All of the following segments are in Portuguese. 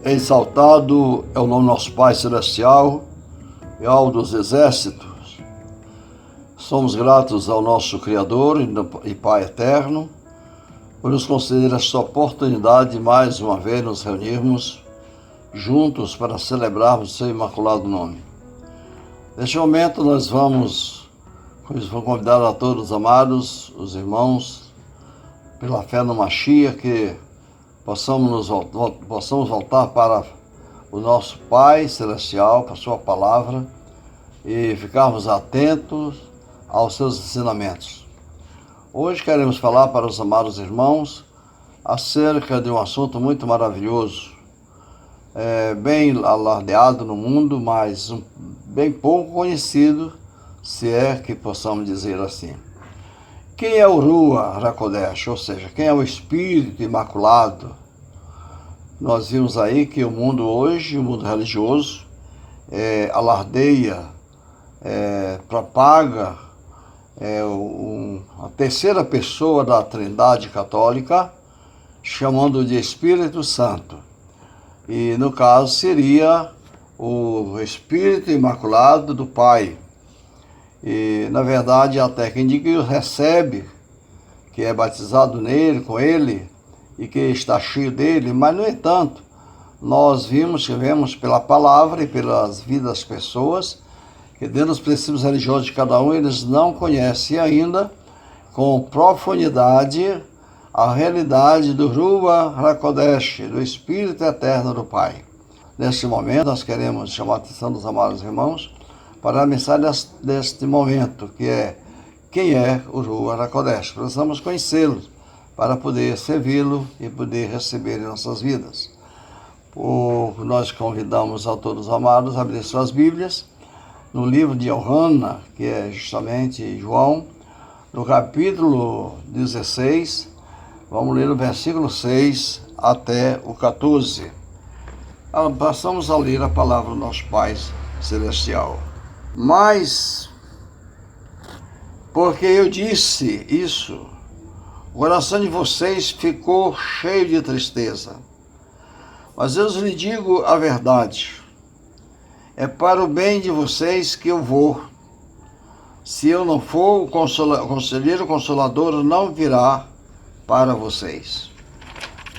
Exaltado é o nome do nosso Pai Celestial e ao dos exércitos. Somos gratos ao nosso Criador e Pai Eterno por nos conceder esta oportunidade de mais uma vez nos reunirmos juntos para celebrarmos o seu imaculado nome. Neste momento nós vamos convidar a todos os amados, os irmãos, pela fé no Mashiach, que possamos voltar para o nosso Pai Celestial, para a sua palavra, e ficarmos atentos aos seus ensinamentos. Hoje queremos falar para os amados irmãos acerca de um assunto muito maravilhoso, bem alardeado no mundo, mas bem pouco conhecido, se é que possamos dizer assim. Quem é o Ruach HaKodesh, ou seja, quem é o Espírito Imaculado? Nós vimos aí que o mundo hoje, o mundo religioso, alardeia, propaga a terceira pessoa da Trindade Católica, chamando de Espírito Santo. E no caso seria o Espírito Imaculado do Pai. E, na verdade, até quem diz que o recebe, que é batizado nele, com ele, e que está cheio dele, mas, no entanto, nós vemos pela palavra e pelas vidas das pessoas, que dentro dos princípios religiosos de cada um, eles não conhecem ainda, com profundidade, a realidade do Ruach HaKodesh, do Espírito Eterno do Pai. Neste momento, nós queremos chamar a atenção dos amados irmãos para a mensagem deste momento, que é quem é o Ruach HaKodesh. Precisamos conhecê-lo para poder servi-lo e poder receber em nossas vidas. Nós convidamos a todos os amados a abrir suas Bíblias no livro de Yohana, que é justamente João, no capítulo 16, vamos ler o versículo 6 até o 14. Passamos a ler a palavra do nosso Pai Celestial. Mas, porque eu disse isso, o coração de vocês ficou cheio de tristeza. Mas eu lhe digo a verdade, é para o bem de vocês que eu vou. Se eu não for, o Conselheiro Consolador não virá para vocês.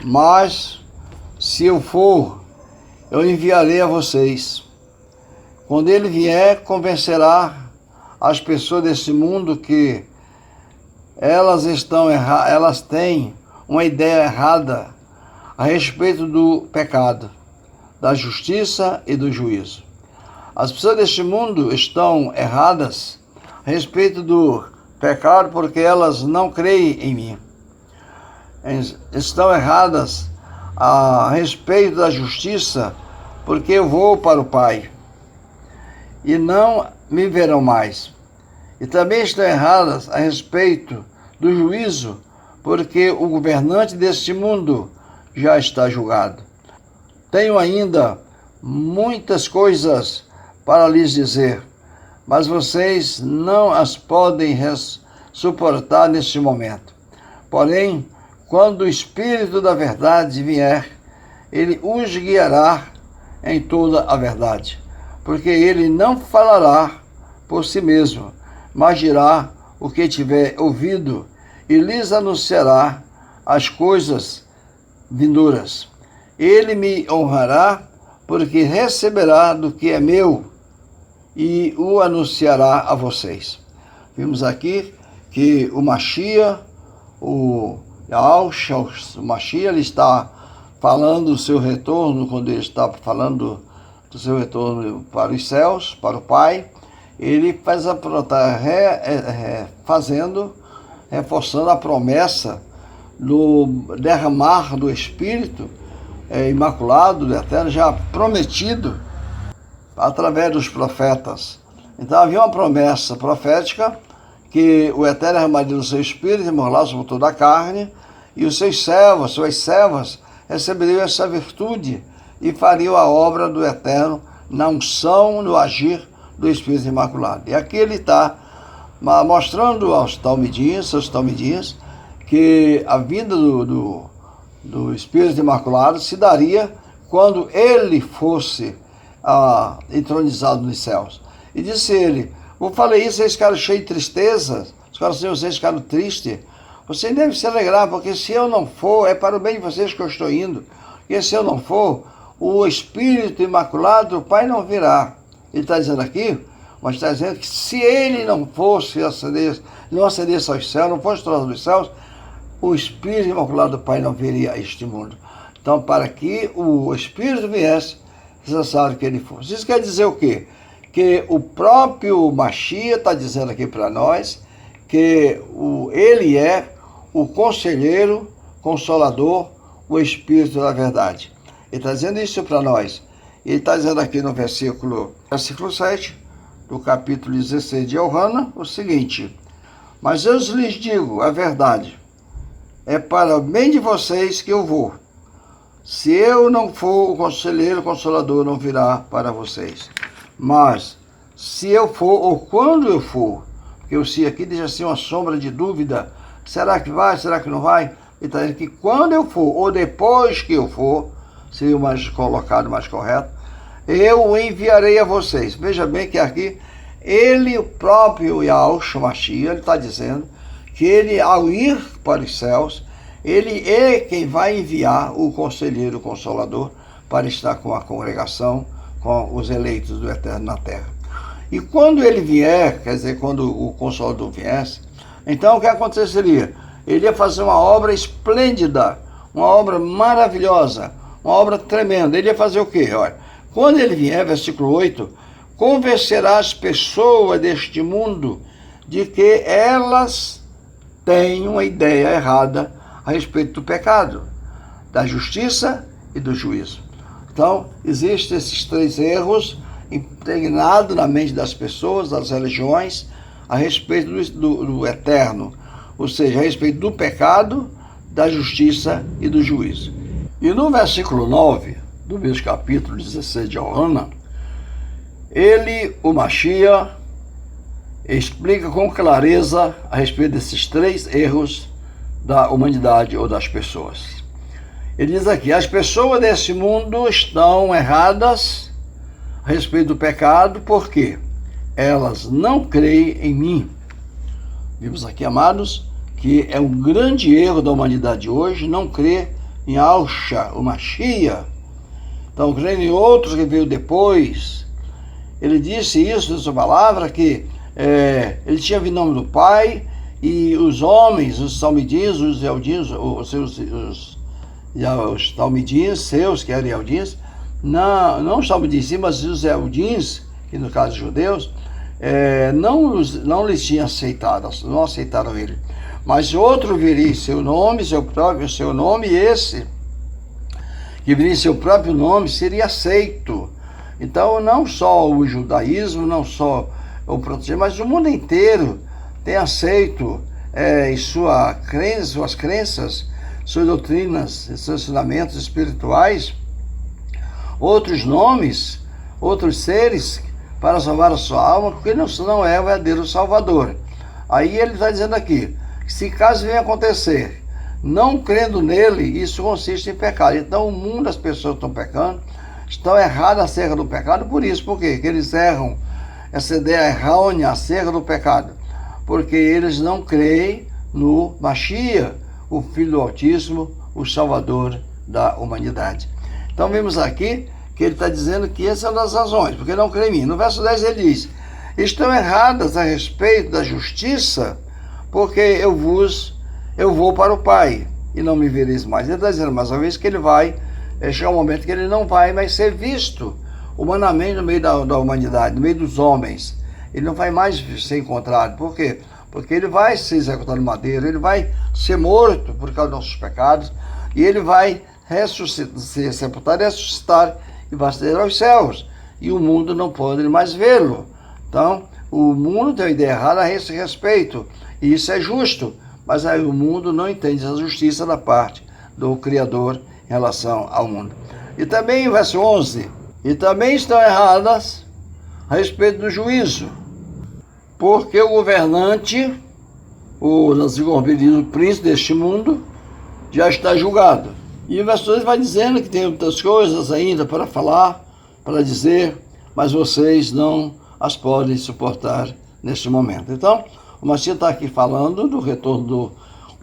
Mas, se eu for, eu enviarei a vocês. Quando ele vier, convencerá as pessoas desse mundo que elas têm uma ideia errada a respeito do pecado, da justiça e do juízo. As pessoas deste mundo estão erradas a respeito do pecado porque elas não creem em mim. Estão erradas a respeito da justiça porque eu vou para o Pai e não me verão mais. E também estão erradas a respeito do juízo, porque o governante deste mundo já está julgado. Tenho ainda muitas coisas para lhes dizer, mas vocês não as podem suportar neste momento. Porém, quando o Espírito da Verdade vier, ele os guiará em toda a verdade, porque ele não falará por si mesmo, mas dirá o que tiver ouvido e lhes anunciará as coisas vindouras. Ele me honrará, porque receberá do que é meu e o anunciará a vocês. Vimos aqui que o Mashiach, o Mashiach, ele está falando do seu retorno, quando ele está falando do seu retorno para os céus, para o Pai, ele faz reforçando a promessa do derramar do Espírito Imaculado, do Eterno, já prometido através dos profetas. Então havia uma promessa profética que o Eterno derramaria do seu Espírito, imortal sobre toda a carne, e os seus servos, suas servas, receberiam essa virtude e fariam a obra do Eterno na unção, no agir do Espírito Imaculado. E aqui ele está mostrando aos seus talmidinhos, que a vinda do Espírito Imaculado se daria quando ele fosse entronizado nos céus. E disse ele, eu falei isso, vocês ficaram cheios de tristeza, vocês ficaram tristes. Vocês devem se alegrar, porque se eu não for, é para o bem de vocês que eu estou indo. E se eu não for, o Espírito Imaculado do Pai não virá. Ele está dizendo aqui, mas está dizendo que se ele não fosse não acendesse aos céus, não fosse trouxe dos céus, o Espírito Imaculado do Pai não viria a este mundo. Então, para que o Espírito viesse, é necessário que ele fosse. Isso quer dizer o quê? Que o próprio Mashiach está dizendo aqui para nós que ele é o conselheiro, consolador, o Espírito da verdade. Ele está dizendo isso para nós. Ele está dizendo aqui no versículo 7 do capítulo 16 de Yohanan o seguinte: mas eu lhes digo a verdade, é para o bem de vocês que eu vou. Se eu não for, o conselheiro, o consolador não virá para vocês. Mas se eu for, ou quando eu for, porque o se aqui deixa assim uma sombra de dúvida, será que vai, será que não vai? Ele está dizendo que quando eu for, ou depois que eu for, seria o mais colocado, mais correto, eu o enviarei a vocês. Veja bem que aqui, ele, o próprio Yahushua Mashiach, ele está dizendo que ele, ao ir para os céus, ele é quem vai enviar o conselheiro, o consolador, para estar com a congregação, com os eleitos do Eterno na terra. E quando ele vier, quer dizer, quando o consolador viesse, então o que aconteceria? Ele ia fazer uma obra esplêndida, uma obra maravilhosa, uma obra tremenda. Ele ia fazer o quê? Olha, quando ele vier, versículo 8, convencerá as pessoas deste mundo de que elas têm uma ideia errada a respeito do pecado, da justiça e do juízo. Então, existem esses três erros impregnados na mente das pessoas, das religiões, a respeito do eterno, ou seja, a respeito do pecado, da justiça e do juízo. E no versículo 9, do mesmo capítulo 16 de Yohanan, ele, o Mashiach, explica com clareza a respeito desses três erros da humanidade ou das pessoas. Ele diz aqui, as pessoas desse mundo estão erradas a respeito do pecado, porque elas não creem em mim. Vimos aqui, amados, que é um grande erro da humanidade hoje não crer em Yahushua, o Mashiach. Então, crendo em outros que veio depois. Ele disse isso na sua palavra, que ele tinha vindo em nome do Pai, e os homens, os talmidim, os eldins, os talmidim, seus, que eram eldins, não os talmidim, sim, mas os eldins, que no caso judeus, não lhes tinham aceitado, não aceitaram ele. Mas outro viria em seu nome, seu nome, e esse que viria em seu próprio nome seria aceito. Então, não só o judaísmo, não só o protestantismo, mas o mundo inteiro tem aceito em suas crenças, suas doutrinas, seus ensinamentos espirituais, outros nomes, outros seres para salvar a sua alma, porque não é o verdadeiro Salvador. Aí ele está dizendo aqui, que se caso venha acontecer, não crendo nele, isso consiste em pecado. Então o mundo, as pessoas estão pecando, estão erradas acerca do pecado, por isso, por quê? Que eles erram, essa ideia errônea acerca do pecado, porque eles não creem no Mashiach, o Filho do Altíssimo, o Salvador da humanidade. Então vimos aqui que ele está dizendo que essa é uma das razões, porque não creem em mim. No verso 10 ele diz, estão erradas a respeito da justiça, porque eu vou para o Pai, e não me vereis mais. Ele está dizendo mais uma vez que ele vai, chegar um momento que ele não vai mais ser visto humanamente no meio da humanidade, no meio dos homens. Ele não vai mais ser encontrado. Por quê? Porque ele vai ser executado no madeiro, ele vai ser morto por causa dos nossos pecados, e ele vai ser sepultado e ressuscitar, e vai ascender aos céus, e o mundo não pode mais vê-lo. Então, o mundo tem uma ideia errada a esse respeito, e isso é justo, mas aí o mundo não entende essa justiça da parte do Criador em relação ao mundo. E também, verso 11, e também estão erradas a respeito do juízo, porque o governante, o príncipe deste mundo, já está julgado. E o verso 2 vai dizendo que tem muitas coisas ainda para falar, para dizer, mas vocês não as podem suportar neste momento. Então, o Messias está aqui falando do retorno do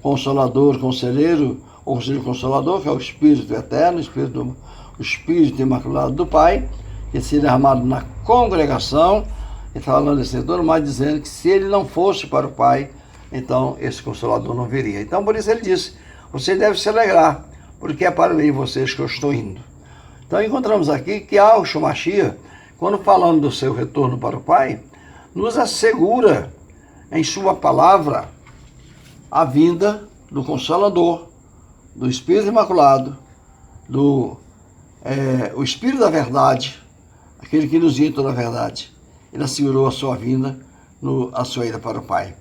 Consolador, Conselheiro, ou Conselheiro Consolador, que é o Espírito Eterno, o Espírito Imaculado do Pai, que seria derramado na congregação, e falando desse retorno, mas dizendo que se ele não fosse para o Pai, então esse Consolador não viria. Então, por isso ele disse, você deve se alegrar, porque é para ali vocês que eu estou indo. Então, encontramos aqui que Yahshua Mashiach, quando falando do seu retorno para o Pai, nos assegura em sua palavra a vinda do Consolador, do Espírito Imaculado, o Espírito da Verdade, aquele que nos guia em toda a verdade. Ele assegurou a sua vinda, a sua ida para o Pai,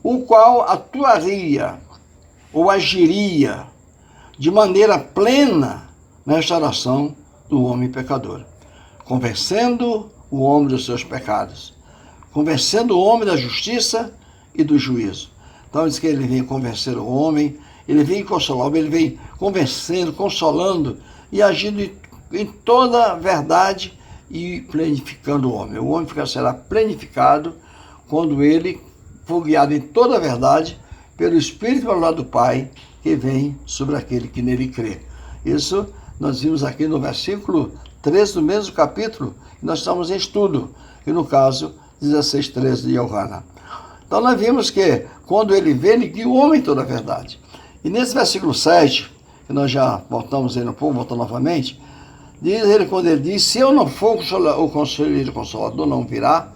o qual atuaria ou agiria de maneira plena na restauração do homem pecador, convencendo o homem dos seus pecados, convencendo o homem da justiça e do juízo. Então diz que ele vem convencer o homem, ele vem consolar o homem, ele vem convencendo, consolando e agindo em toda a verdade e planificando o homem. O homem será planificado quando ele for guiado em toda a verdade pelo Espírito Imaculado do Pai, que vem sobre aquele que nele crê. Isso nós vimos aqui no versículo 13 do mesmo capítulo, que nós estamos em estudo, e no caso 16:13 de Yohana. Então nós vimos que quando ele vê, ele guia o homem em toda a verdade. E nesse versículo 7, que nós já voltamos aí no povo, voltando novamente, diz ele, quando ele diz, se eu não for o Conselheiro Consolador, não virá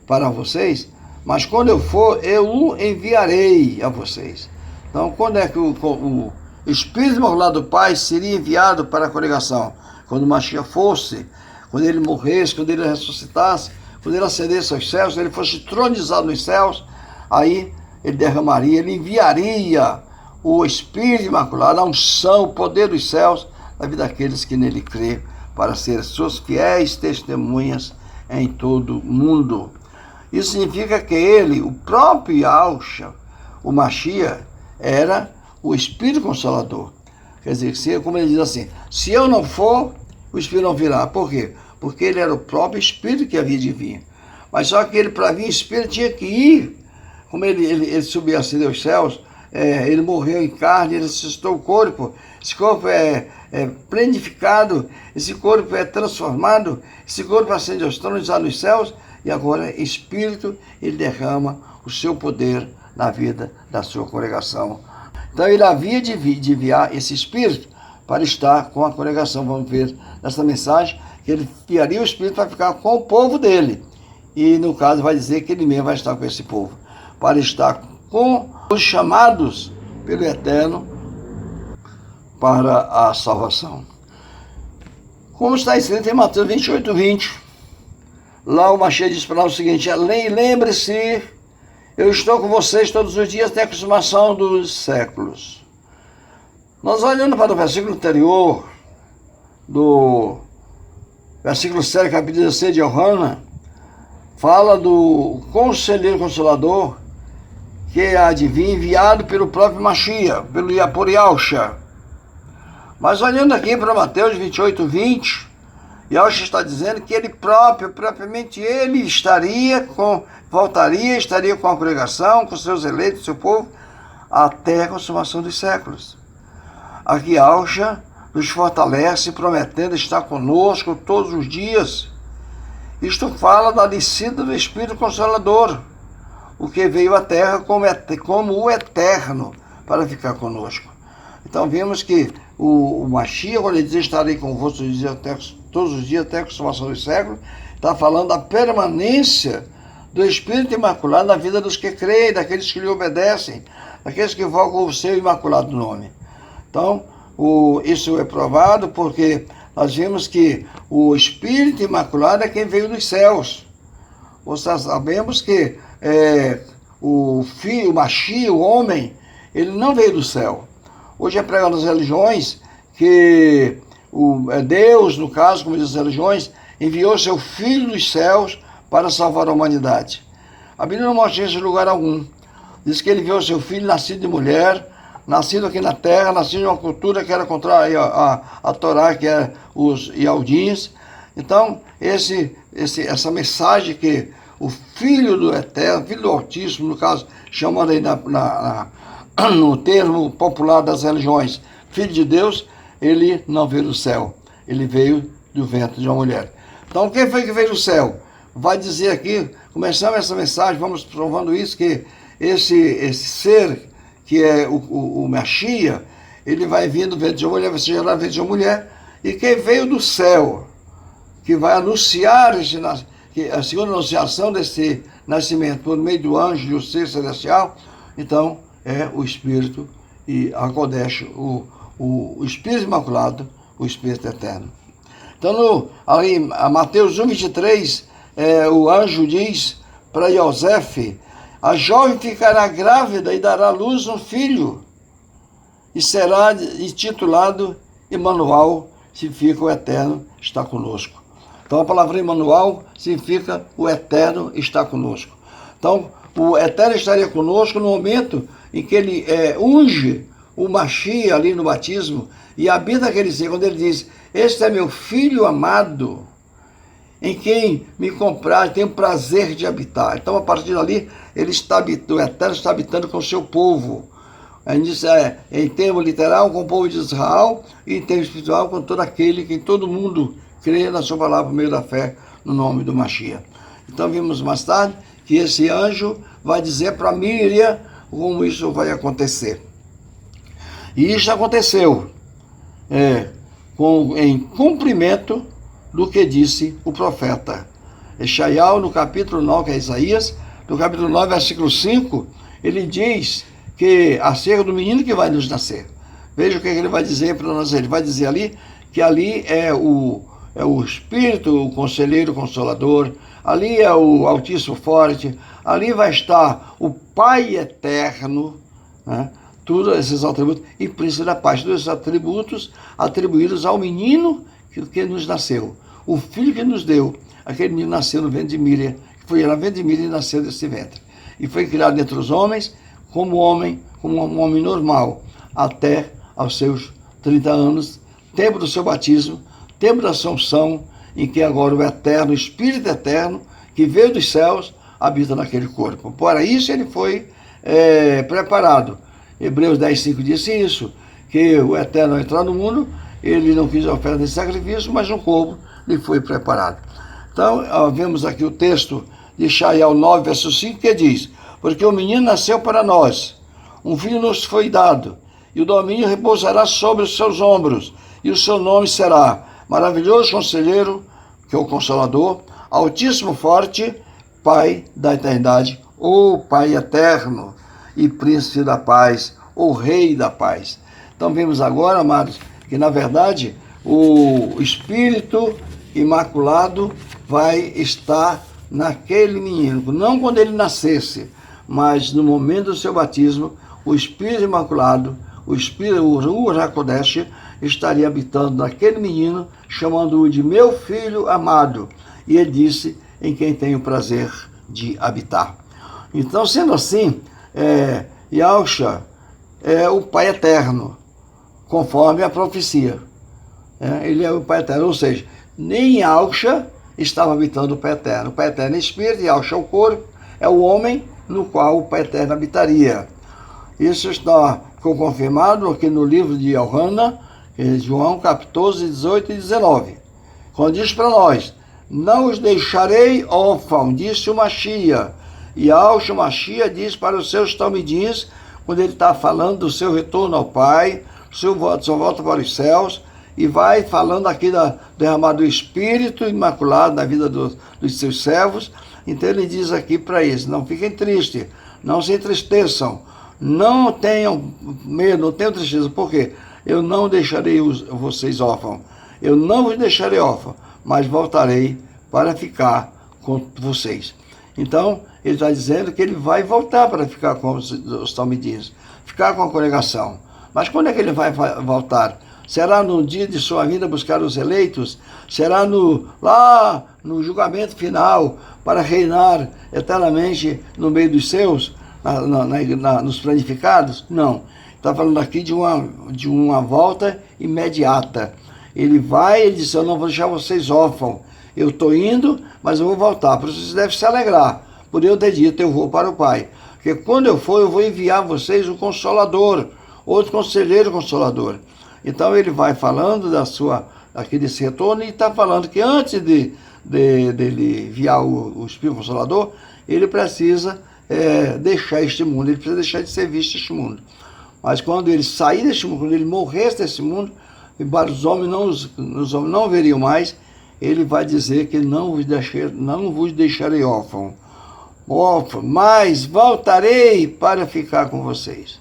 para vocês, mas quando eu for, eu o enviarei a vocês. Então, quando é que o Espírito Imaculado do Pai seria enviado para a congregação? Quando o Mashiach fosse, quando ele morresse, quando ele ressuscitasse, quando ele ascendesse aos céus, quando ele fosse tronizado nos céus, aí ele derramaria, ele enviaria o Espírito Imaculado, a unção, o poder dos céus, na vida daqueles que nele crê, para ser suas fiéis testemunhas em todo o mundo. Isso significa que ele, o próprio Yahshua, o Mashiach, era o Espírito Consolador. Quer dizer, como ele diz assim, se eu não for, o Espírito não virá. Por quê? Porque ele era o próprio Espírito que havia de vir. Mas só que ele, para vir, o Espírito tinha que ir. Como ele subiu assim aos céus, ele morreu em carne, ele ressuscitou o corpo. Esse corpo é planificado, esse corpo é transformado, esse corpo ascende aos tronos lá nos céus, e agora, Espírito, ele derrama o seu poder na vida da sua congregação. Então, ele havia de enviar esse Espírito para estar com a congregação. Vamos ver nessa mensagem que ele enviaria o Espírito para ficar com o povo dele. E, no caso, vai dizer que ele mesmo vai estar com esse povo, para estar com os chamados pelo Eterno para a salvação. Como está escrito em Mateus 28:20, lá o Mashiach diz para nós o seguinte, lembre-se, eu estou com vocês todos os dias até a consumação dos séculos. Nós olhando para o versículo anterior, do versículo 7, capítulo 16 de Yohana, fala do Conselheiro Consolador, que há de vir enviado pelo próprio Mashiach, por Yahshua. Mas olhando aqui para Mateus 28:20, Yahshua está dizendo que ele propriamente ele voltaria, estaria com a congregação, com seus eleitos, seu povo, até a consumação dos séculos. Aqui Yahshua nos fortalece, prometendo estar conosco todos os dias. Isto fala da descida do Espírito Consolador, o que veio à Terra como o Eterno, para ficar conosco. Então vimos que o Mashiach, quando ele diz estarei convosco todos os dias até a consumação dos séculos, está falando da permanência do Espírito Imaculado na vida dos que creem, daqueles que lhe obedecem, daqueles que invocam o seu imaculado nome. Então, isso é provado porque nós vimos que o Espírito Imaculado é quem veio dos céus. Nós sabemos que o Mashiach, o homem, ele não veio do céu. Hoje é pregado nas religiões que Deus, no caso, como diz as religiões, enviou seu Filho dos céus para salvar a humanidade. A Bíblia não mostra isso em lugar algum. Diz que ele enviou seu Filho nascido de mulher, nascido aqui na terra, nascido de uma cultura que era contrária à Torá, que era os Yaldins. Então, essa mensagem que o Filho do Eterno, Filho do Altíssimo, no caso, chamando aí no termo popular das religiões, Filho de Deus, ele não veio do céu, ele veio do ventre de uma mulher. Então, quem foi que veio do céu? Vai dizer aqui, começando essa mensagem, vamos provando isso, que esse ser, que é o Mashiach, ele vai vir do ventre de uma mulher, vai ser gerado do ventre de uma mulher, e quem veio do céu, que vai anunciar a segunda anunciação desse nascimento por meio do anjo e o ser celestial, então é o Espírito e a Kodesh, o Espírito Imaculado, o Espírito Eterno. Então, ali, Mateus 1:23, o anjo diz para Yosef: a jovem ficará grávida e dará à luz um filho, e será intitulado Emanuel, significa o Eterno está conosco. Então a palavra Emanuel significa o Eterno está conosco. Então o Eterno estaria conosco no momento em que ele unge o Mashiach ali no batismo e habita aquele ser, quando ele diz: este é meu filho amado, em quem me comprar, tenho prazer de habitar. Então a partir dali, o Eterno está habitando com o seu povo. Isso em termo literal, com o povo de Israel, e em termo espiritual, com todo aquele, que todo mundo crê na sua palavra por meio da fé, no nome do Mashiach. Então vimos mais tarde que esse anjo vai dizer para Miriam como isso vai acontecer. E isso aconteceu em cumprimento do que disse o profeta Eshaial, no capítulo 9, que é Isaías, no capítulo 9, versículo 5, ele diz que acerca do menino que vai nos nascer. Veja o que ele vai dizer para nós. Ele vai dizer ali que ali é o Espírito, o Conselheiro Consolador, ali é o Altíssimo Forte, ali vai estar o Pai Eterno, né? Todos esses atributos, e Príncipe da Paz, todos esses atributos atribuídos ao menino que nos nasceu, o filho que nos deu. Aquele menino nasceu no ventre de Miriam, que foi no ventre de Miriam e nasceu desse ventre, e foi criado entre os homens como um homem normal, até aos seus 30 anos, tempo do seu batismo, tempo da Assunção, em que agora o Eterno, o Espírito Eterno, que veio dos céus, habita naquele corpo. Para isso ele foi preparado. Hebreus 10:5 disse isso, que o Eterno, ao entrar no mundo, ele não quis oferta de sacrifício, mas um corpo lhe foi preparado. Então, vemos aqui o texto de Eshaial 9, verso 5, que diz: porque o menino nasceu para nós, um filho nos foi dado, e o domínio repousará sobre os seus ombros, e o seu nome será Maravilhoso Conselheiro, que é o Consolador, Altíssimo Forte, Pai da Eternidade, ou Pai Eterno, e Príncipe da Paz, ou Rei da Paz. Então vemos agora, amados, que na verdade o Espírito Imaculado vai estar naquele menino, não quando ele nascesse, mas no momento do seu batismo, o Espírito Imaculado, o Espírito, o Ruach HaKodesh, estaria habitando naquele menino, chamando-o de meu filho amado. E ele disse: em quem tenho prazer de habitar. Então, sendo assim, Yahushua é o Pai Eterno, conforme a profecia. Ele é o Pai Eterno, ou seja, nem Yahushua estava habitando o Pai Eterno. O Pai Eterno é Espírito, Yahushua é o corpo, é o homem no qual o Pai Eterno habitaria. Isso ficou confirmado aqui no livro de Yohana, João 14, 18 e 19, quando diz para nós: não os deixarei órfãos, disse o Mashiach. E Yahushua Mashiach diz para os seus talmidim, quando ele está falando do seu retorno ao Pai, sua volta para os céus, e vai falando aqui derramado do Espírito Imaculado na vida dos seus servos. Então ele diz aqui para eles: não fiquem tristes, não se entristeçam, não tenham medo, não tenham tristeza, porque eu não deixarei vocês órfãos, eu não vos deixarei órfãos, mas voltarei para ficar com vocês. Então ele está dizendo que ele vai voltar para ficar com os talmidim, ficar com a congregação. Mas quando é que ele vai voltar? Será no dia de sua vinda buscar os eleitos? Será lá no julgamento final, para reinar eternamente no meio dos seus, nos planificados? Não. está falando aqui de uma volta imediata. Ele vai, ele diz, eu não vou deixar vocês órfãos. Eu estou indo, mas eu vou voltar. Por isso vocês devem se alegrar. Por eu ter dito, eu vou para o Pai. Porque quando eu for, eu vou enviar a vocês o Consolador, outro Conselheiro Consolador. Então ele vai falando aqui desse retorno e está falando que antes dele enviar o Espírito Consolador, ele precisa deixar este mundo, ele precisa deixar de ser visto este mundo. Mas quando ele sair deste mundo, quando ele morresse desse mundo, embora os homens não veriam mais, ele vai dizer que não vos deixarei órfão, mas voltarei para ficar com vocês.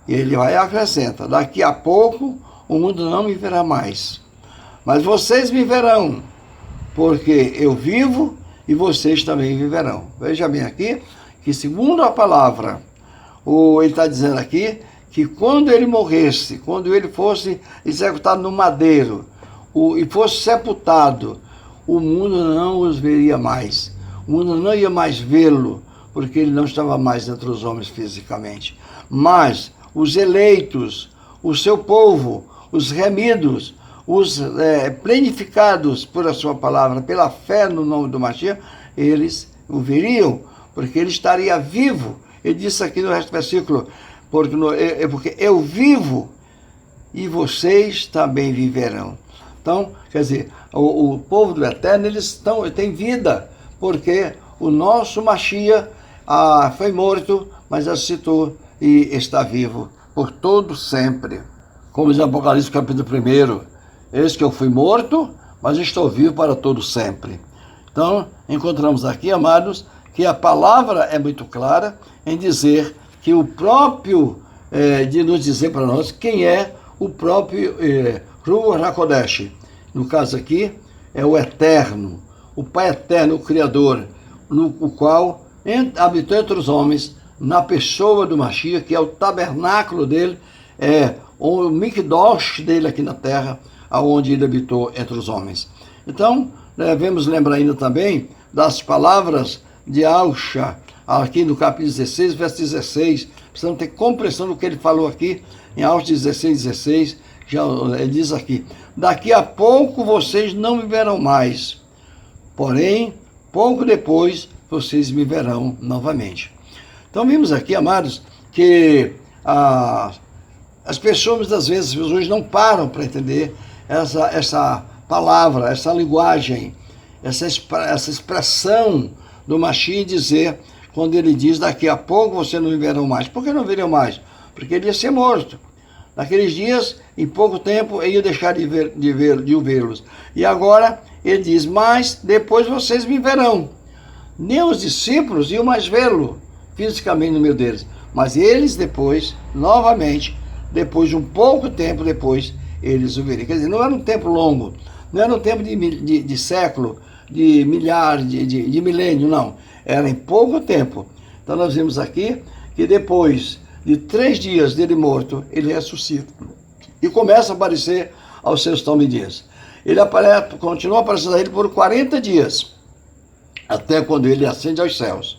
E ele vai acrescentar, daqui a pouco o mundo não me verá mais, mas vocês me verão, porque eu vivo e vocês também viverão. Veja bem aqui, que segundo a palavra, ele está dizendo aqui, que quando ele morresse, quando ele fosse executado no madeiro, e fosse sepultado, o mundo não os veria mais. O mundo não ia mais vê-lo, porque ele não estava mais entre os homens fisicamente. Mas os eleitos, o seu povo, os remidos, os plenificados por a sua palavra, pela fé no nome do Mashiach, eles o veriam, porque ele estaria vivo. Ele disse aqui no resto do versículo, porque eu vivo e vocês também viverão. Então, quer dizer, o povo do Eterno, eles têm vida, porque o nosso Mashiach foi morto, mas ressuscitou e está vivo por todo sempre. Como diz Apocalipse capítulo 1, eis que eu fui morto, mas estou vivo para todo sempre. Então, encontramos aqui, amados, que a palavra é muito clara em dizer que o próprio, de nos dizer para nós quem é o próprio Ruach HaKodesh. No caso aqui, é o Eterno, o Pai Eterno, o Criador, o qual habitou entre os homens, na pessoa do Mashiach, que é o tabernáculo dele, o Mikdosh dele aqui na terra, aonde ele habitou entre os homens. Então, devemos lembrar ainda também das palavras de Ausha, aqui no capítulo 16, verso 16, precisamos ter compreensão do que ele falou aqui, em Ausha 16, ele diz aqui, daqui a pouco vocês não me verão mais, porém, pouco depois, vocês me verão novamente. Então, vimos aqui, amados, que as pessoas, muitas vezes, hoje não param para entender essa palavra, essa linguagem, essa expressão do Mashiach dizer, quando ele diz, daqui a pouco vocês não me verão mais. Por que não verão mais? Porque ele ia ser morto. Naqueles dias, em pouco tempo, ele ia deixar de vê-los. E agora, ele diz, mas depois vocês me verão. Nem os discípulos iam mais vê-lo fisicamente no meio deles. Mas eles depois, novamente, depois de um pouco tempo depois, eles o veriam. Quer dizer, não era um tempo longo, não era um tempo de século, de milhares, de milênio, não. Era em pouco tempo. Então nós vimos aqui que depois de 3 dias dele morto, ele ressuscita. E começa a aparecer aos seus talmidim. Ele continua aparecendo a ele por 40 dias, até quando ele ascende aos céus.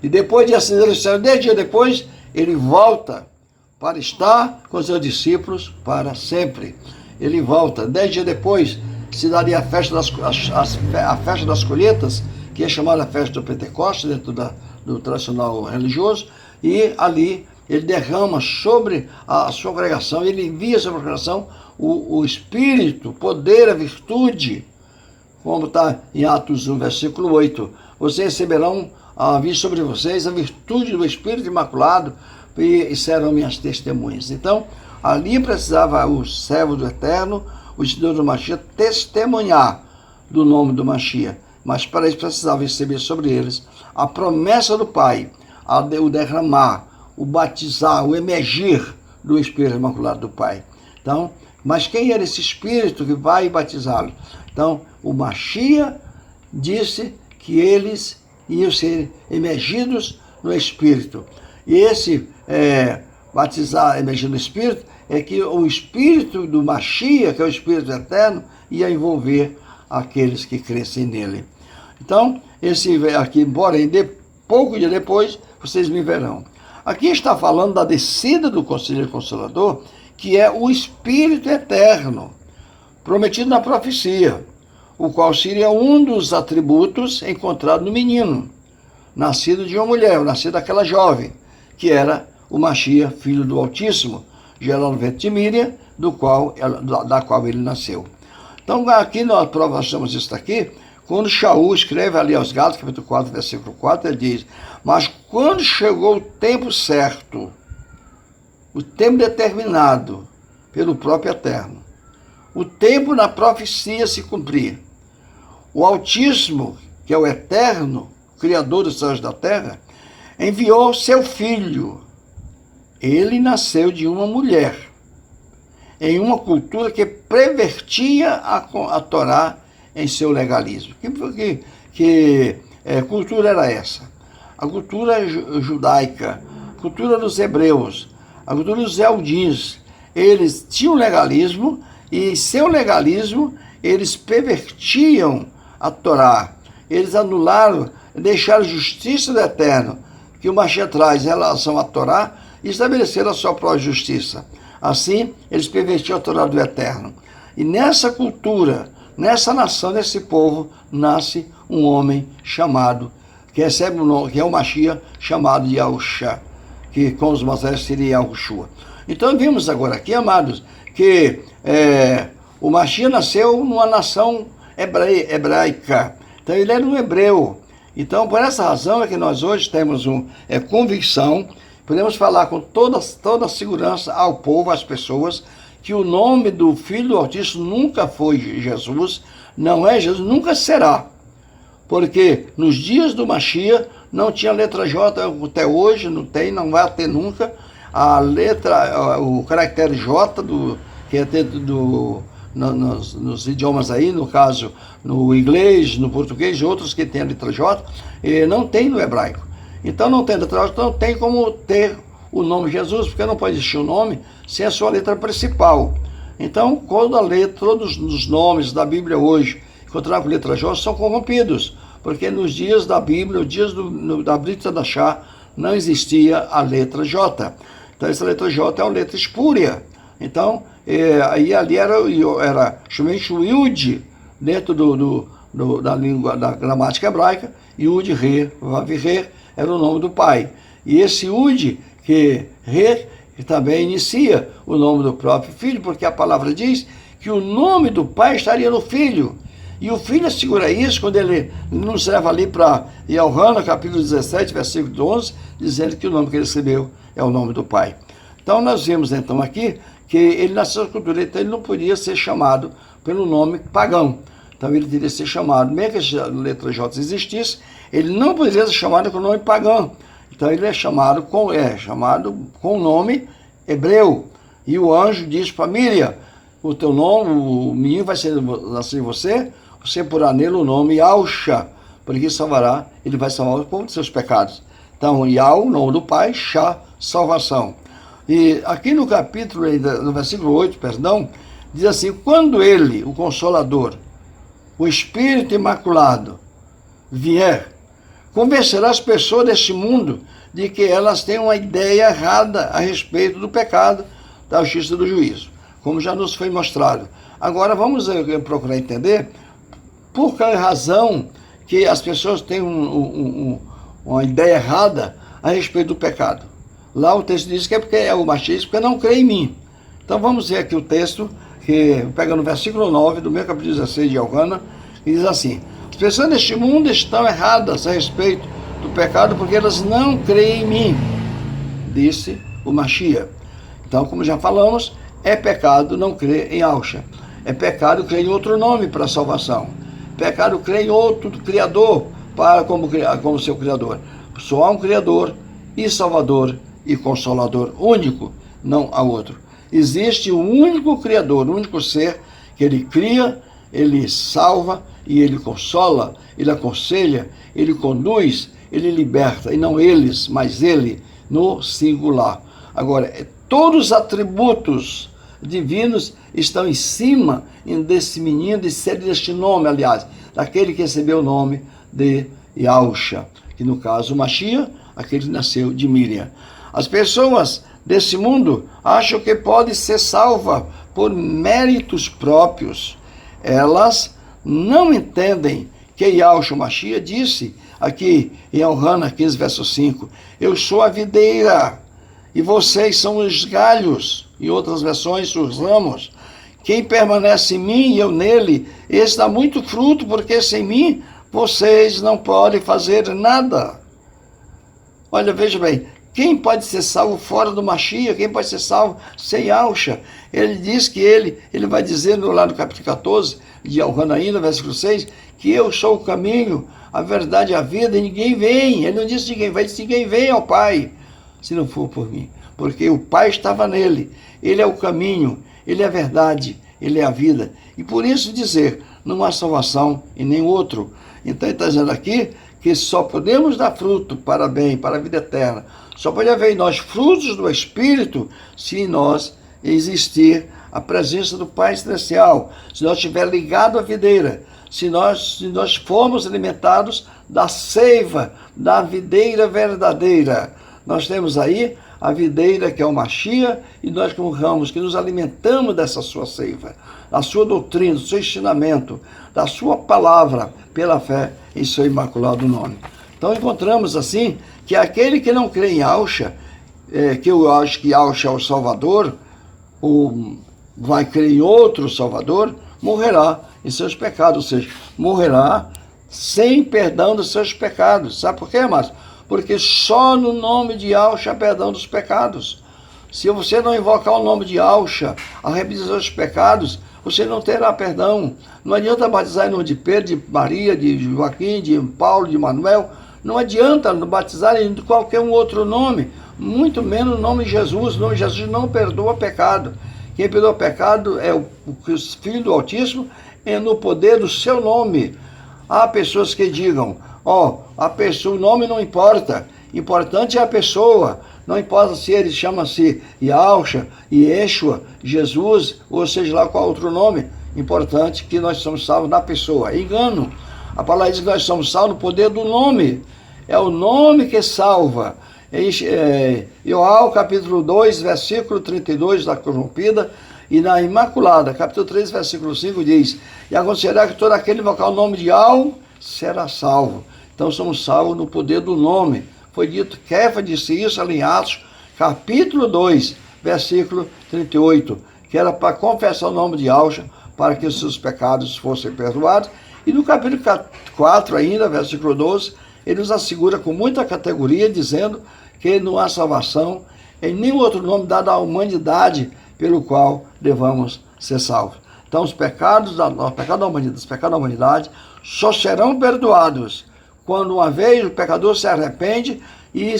E depois de ascender aos céus, 10 dias depois, ele volta para estar com seus discípulos para sempre. Ele volta. 10 dias depois, se daria a festa das colheitas, que é chamada a festa do Pentecostes, dentro do tradicional religioso, e ali ele derrama sobre a sua congregação, ele envia sobre a congregação o Espírito, o poder, a virtude, como está em Atos 1, versículo 8. Vocês receberão vir sobre vocês a virtude do Espírito Imaculado e serão minhas testemunhas. Então, ali precisava o servo do Eterno, o seguidor do Mashiach, testemunhar do nome do Mashiach. Mas para isso precisava receber sobre eles a promessa do Pai, o derramar, o batizar, o emergir do Espírito Imaculado do Pai. Então, mas quem era esse Espírito que vai batizá-lo? Então, o Mashiach disse que eles iam ser emergidos no Espírito. E esse batizar, emergir no Espírito, é que o Espírito do Mashiach, que é o Espírito Eterno, ia envolver aqueles que crescem nele. Então, esse aqui, porém, pouco dia depois, vocês me verão. Aqui está falando da descida do Conselheiro Consolador, que é o Espírito Eterno, prometido na profecia, o qual seria um dos atributos encontrados no menino, nascido de uma mulher, nascido daquela jovem, que era o Mashiach, filho do Altíssimo, gerado no ventre de Míriam, da qual ele nasceu. Então, aqui nós provamos isso aqui, quando Shaul escreve ali aos Gálatas, capítulo 4, versículo 4, ele diz: mas quando chegou o tempo certo, o tempo determinado pelo próprio Eterno, o tempo na profecia se cumprir, o Altíssimo, que é o Eterno, Criador dos céus e da terra, enviou seu filho. Ele nasceu de uma mulher, em uma cultura que pervertia a Torá em seu legalismo. Que cultura era essa? A cultura judaica, a cultura dos hebreus, a cultura dos eudins. Eles tinham legalismo e em seu legalismo eles pervertiam a Torá. Eles anularam, deixaram a justiça do Eterno, que o Mashiach traz em relação à Torá, e estabeleceram a sua própria justiça. Assim, eles pervertiam a Torá do Eterno. E nessa cultura, nessa nação, nesse povo, nasce um homem chamado, que recebe o nome, que é o Mashiach, chamado de Yahushua, que com os Moisés seria Yahushua. Então vimos agora aqui, amados, que o Mashiach nasceu numa nação hebraica. Então ele era um hebreu. Então por essa razão é que nós hoje temos convicção, podemos falar com toda a segurança ao povo, às pessoas, que o nome do Filho do Altíssimo nunca foi Jesus, não é Jesus, nunca será. Porque nos dias do Mashiach não tinha letra J, até hoje não tem, não vai ter nunca. A letra, o caractere J, que é nos idiomas aí, no caso no inglês, no português, outros que têm a letra J, não tem no hebraico. Então não tem letra J, não tem como ter o nome Jesus, porque não pode existir o nome sem a sua letra principal. Então, todos os nomes da Bíblia hoje, encontrados com letra J, são corrompidos, porque nos dias da Bíblia, nos dias da Brit Hadashah, não existia a letra J. Então, essa letra J é uma letra espúria. Então, aí ali era somente o Yud, dentro da língua, da gramática hebraica, Yud, Re, Vav, Re, era o nome do pai. E esse Yud, que também inicia o nome do próprio filho, porque a palavra diz que o nome do pai estaria no filho. E o filho assegura isso quando ele nos leva ali para Yohana, capítulo 17, versículo 11, dizendo que o nome que ele recebeu é o nome do pai. Então nós vemos então aqui que ele nasceu na cultura, então ele não podia ser chamado pelo nome pagão. Então ele teria que ser chamado, mesmo que a letra J existisse, ele não poderia ser chamado com o nome pagão. Então ele é chamado com o nome hebreu. E o anjo diz para Míriam: o teu nome, o menino vai nascer em você porá nele o nome Yahushua, porque ele vai salvar o povo dos seus pecados. Então, Yahu, nome do Pai, Shá, salvação. E aqui no capítulo, no versículo 8, diz assim: quando ele, o Consolador, o Espírito Imaculado, vier, convencerá as pessoas deste mundo de que elas têm uma ideia errada a respeito do pecado, da justiça e do juízo, como já nos foi mostrado. Agora vamos procurar entender por que razão que as pessoas têm uma ideia errada a respeito do pecado. Lá o texto diz que é porque é o machismo, porque não crê em mim. Então vamos ver aqui o texto, que pega no versículo 9 do meu capítulo 16 de Yohana, e diz assim: as pessoas neste mundo estão erradas a respeito do pecado porque elas não creem em mim, disse o Mashiach. Então, como já falamos, é pecado não crer em Yahushua. É pecado crer em outro nome para a salvação. Pecado crer em outro Criador como seu Criador. Só há um Criador e Salvador e Consolador único, não há outro. Existe um único Criador, um único ser, que ele cria, ele salva e ele consola, ele aconselha, ele conduz, ele liberta, e não eles, mas ele, no singular. Agora, todos os atributos divinos estão em cima desse menino, deste nome, aliás, daquele que recebeu o nome de Yahushua, que no caso o Mashiach, aquele que nasceu de Míriam. As pessoas desse mundo acham que podem ser salvas por méritos próprios. Elas não entendem que Yahushua Mashiach disse aqui em Yohanan 15, verso 5, eu sou a videira e vocês são os galhos. Em outras versões, os ramos. Quem permanece em mim e eu nele, esse dá muito fruto, porque sem mim vocês não podem fazer nada. Olha, veja bem, quem pode ser salvo fora do Mashiach? Quem pode ser salvo sem Yahushua? Ele diz que ele vai dizer lá no capítulo 14, de Yohanan ainda, versículo 6, que eu sou o caminho, a verdade e a vida, e ninguém vem. Ele não disse ninguém vai, disse ninguém vem ao Pai, se não for por mim. Porque o Pai estava nele, ele é o caminho, ele é a verdade, ele é a vida. E por isso dizer, não há salvação em nenhum outro. Então ele está dizendo aqui que só podemos dar fruto para bem, para a vida eterna. Só pode haver em nós frutos do Espírito se em nós existir a presença do Pai Celestial, se nós estiver ligado à videira, se nós formos alimentados da seiva, da videira verdadeira. Nós temos aí a videira que é o Mashiach, e nós como ramos que nos alimentamos dessa sua seiva, da sua doutrina, do seu ensinamento, da sua palavra, pela fé em seu imaculado nome. Então encontramos assim, que aquele que não crê em Yahushua, que eu acho que Yahushua é o Salvador, ou vai crer em outro Salvador, morrerá em seus pecados, ou seja, morrerá sem perdão dos seus pecados. Sabe por quê, amados? Porque só no nome de Yahushua há perdão dos pecados. Se você não invocar o nome de Yahushua, a remissão dos pecados, você não terá perdão. Não adianta batizar em nome de Pedro, de Maria, de Joaquim, de Paulo, de Manuel. Não adianta batizar em qualquer um outro nome, muito menos o nome de Jesus. O nome de Jesus não perdoa pecado. Quem perdoa pecado é o Filho do Altíssimo, é no poder do seu nome. Há pessoas que digam, a pessoa, o nome não importa, importante é a pessoa. Não importa se ele chama-se Yahushua, Yeshua, Jesus, ou seja lá qual outro nome, importante que nós somos salvos na pessoa. Engano. A palavra diz que nós somos salvos no poder do nome. É o nome que salva. Yoel, capítulo 2, versículo 32 da corrompida, e na Imaculada, capítulo 3, versículo 5, diz, e acontecerá que todo aquele invocar o nome de Yahushua será salvo. Então somos salvos no poder do nome. Foi dito, Kefa disse isso ali em Atos, capítulo 2, versículo 38, que era para confessar o nome de Yahushua, para que os seus pecados fossem perdoados. E no capítulo 4 ainda, versículo 12, ele nos assegura com muita categoria, dizendo que não há salvação em nenhum outro nome dado à humanidade pelo qual devamos ser salvos. Então os pecados da humanidade só serão perdoados quando uma vez o pecador se arrepende e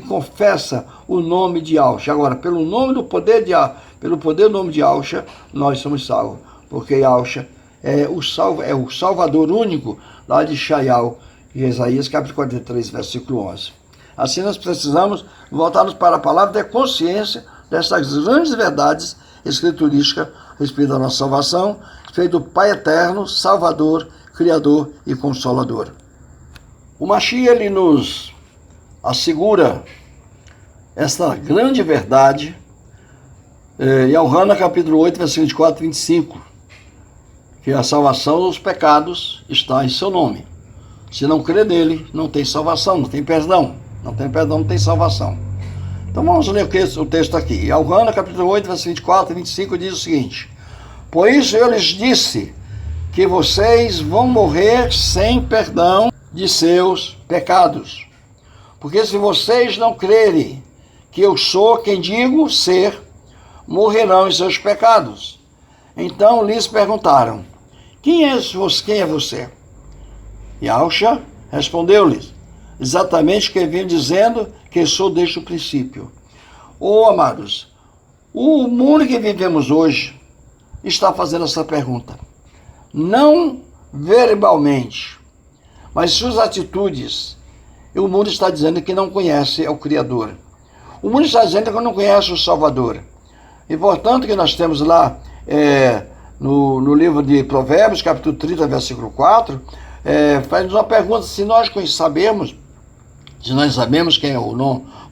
confessa o nome de Yahushua. Agora, pelo poder do nome de Yahushua, nós somos salvos, porque Yahushua é o Salvador único, lá de Shaial, em Isaías, capítulo 43, versículo 11. Assim nós precisamos voltarmos para a palavra, ter consciência dessas grandes verdades escriturísticas a respeito da nossa salvação, a respeito do Pai Eterno, Salvador, Criador e Consolador. O Mashiach, ele nos assegura essa grande verdade em Yohanan, capítulo 8, versículo 24 e 25, que a salvação dos pecados está em seu nome. Se não crê nele, não tem salvação, não tem perdão. Não tem perdão, não tem salvação. Então vamos ler o texto aqui. Yohanan, capítulo 8, versículo 24 e 25, diz o seguinte: por isso eu lhes disse que vocês vão morrer sem perdão de seus pecados. Porque se vocês não crerem que eu sou quem digo ser, morrerão em seus pecados. Então lhes perguntaram, quem é você? Yahushua respondeu-lhes, exatamente o que vinha dizendo que sou desde o princípio. Amados, o mundo que vivemos hoje está fazendo essa pergunta. Não verbalmente, mas suas atitudes. E o mundo está dizendo que não conhece o Criador. O mundo está dizendo que não conhece o Salvador. E portanto que nós temos lá no livro de Provérbios, capítulo 30, versículo 4, faz uma pergunta, se nós sabemos quem é o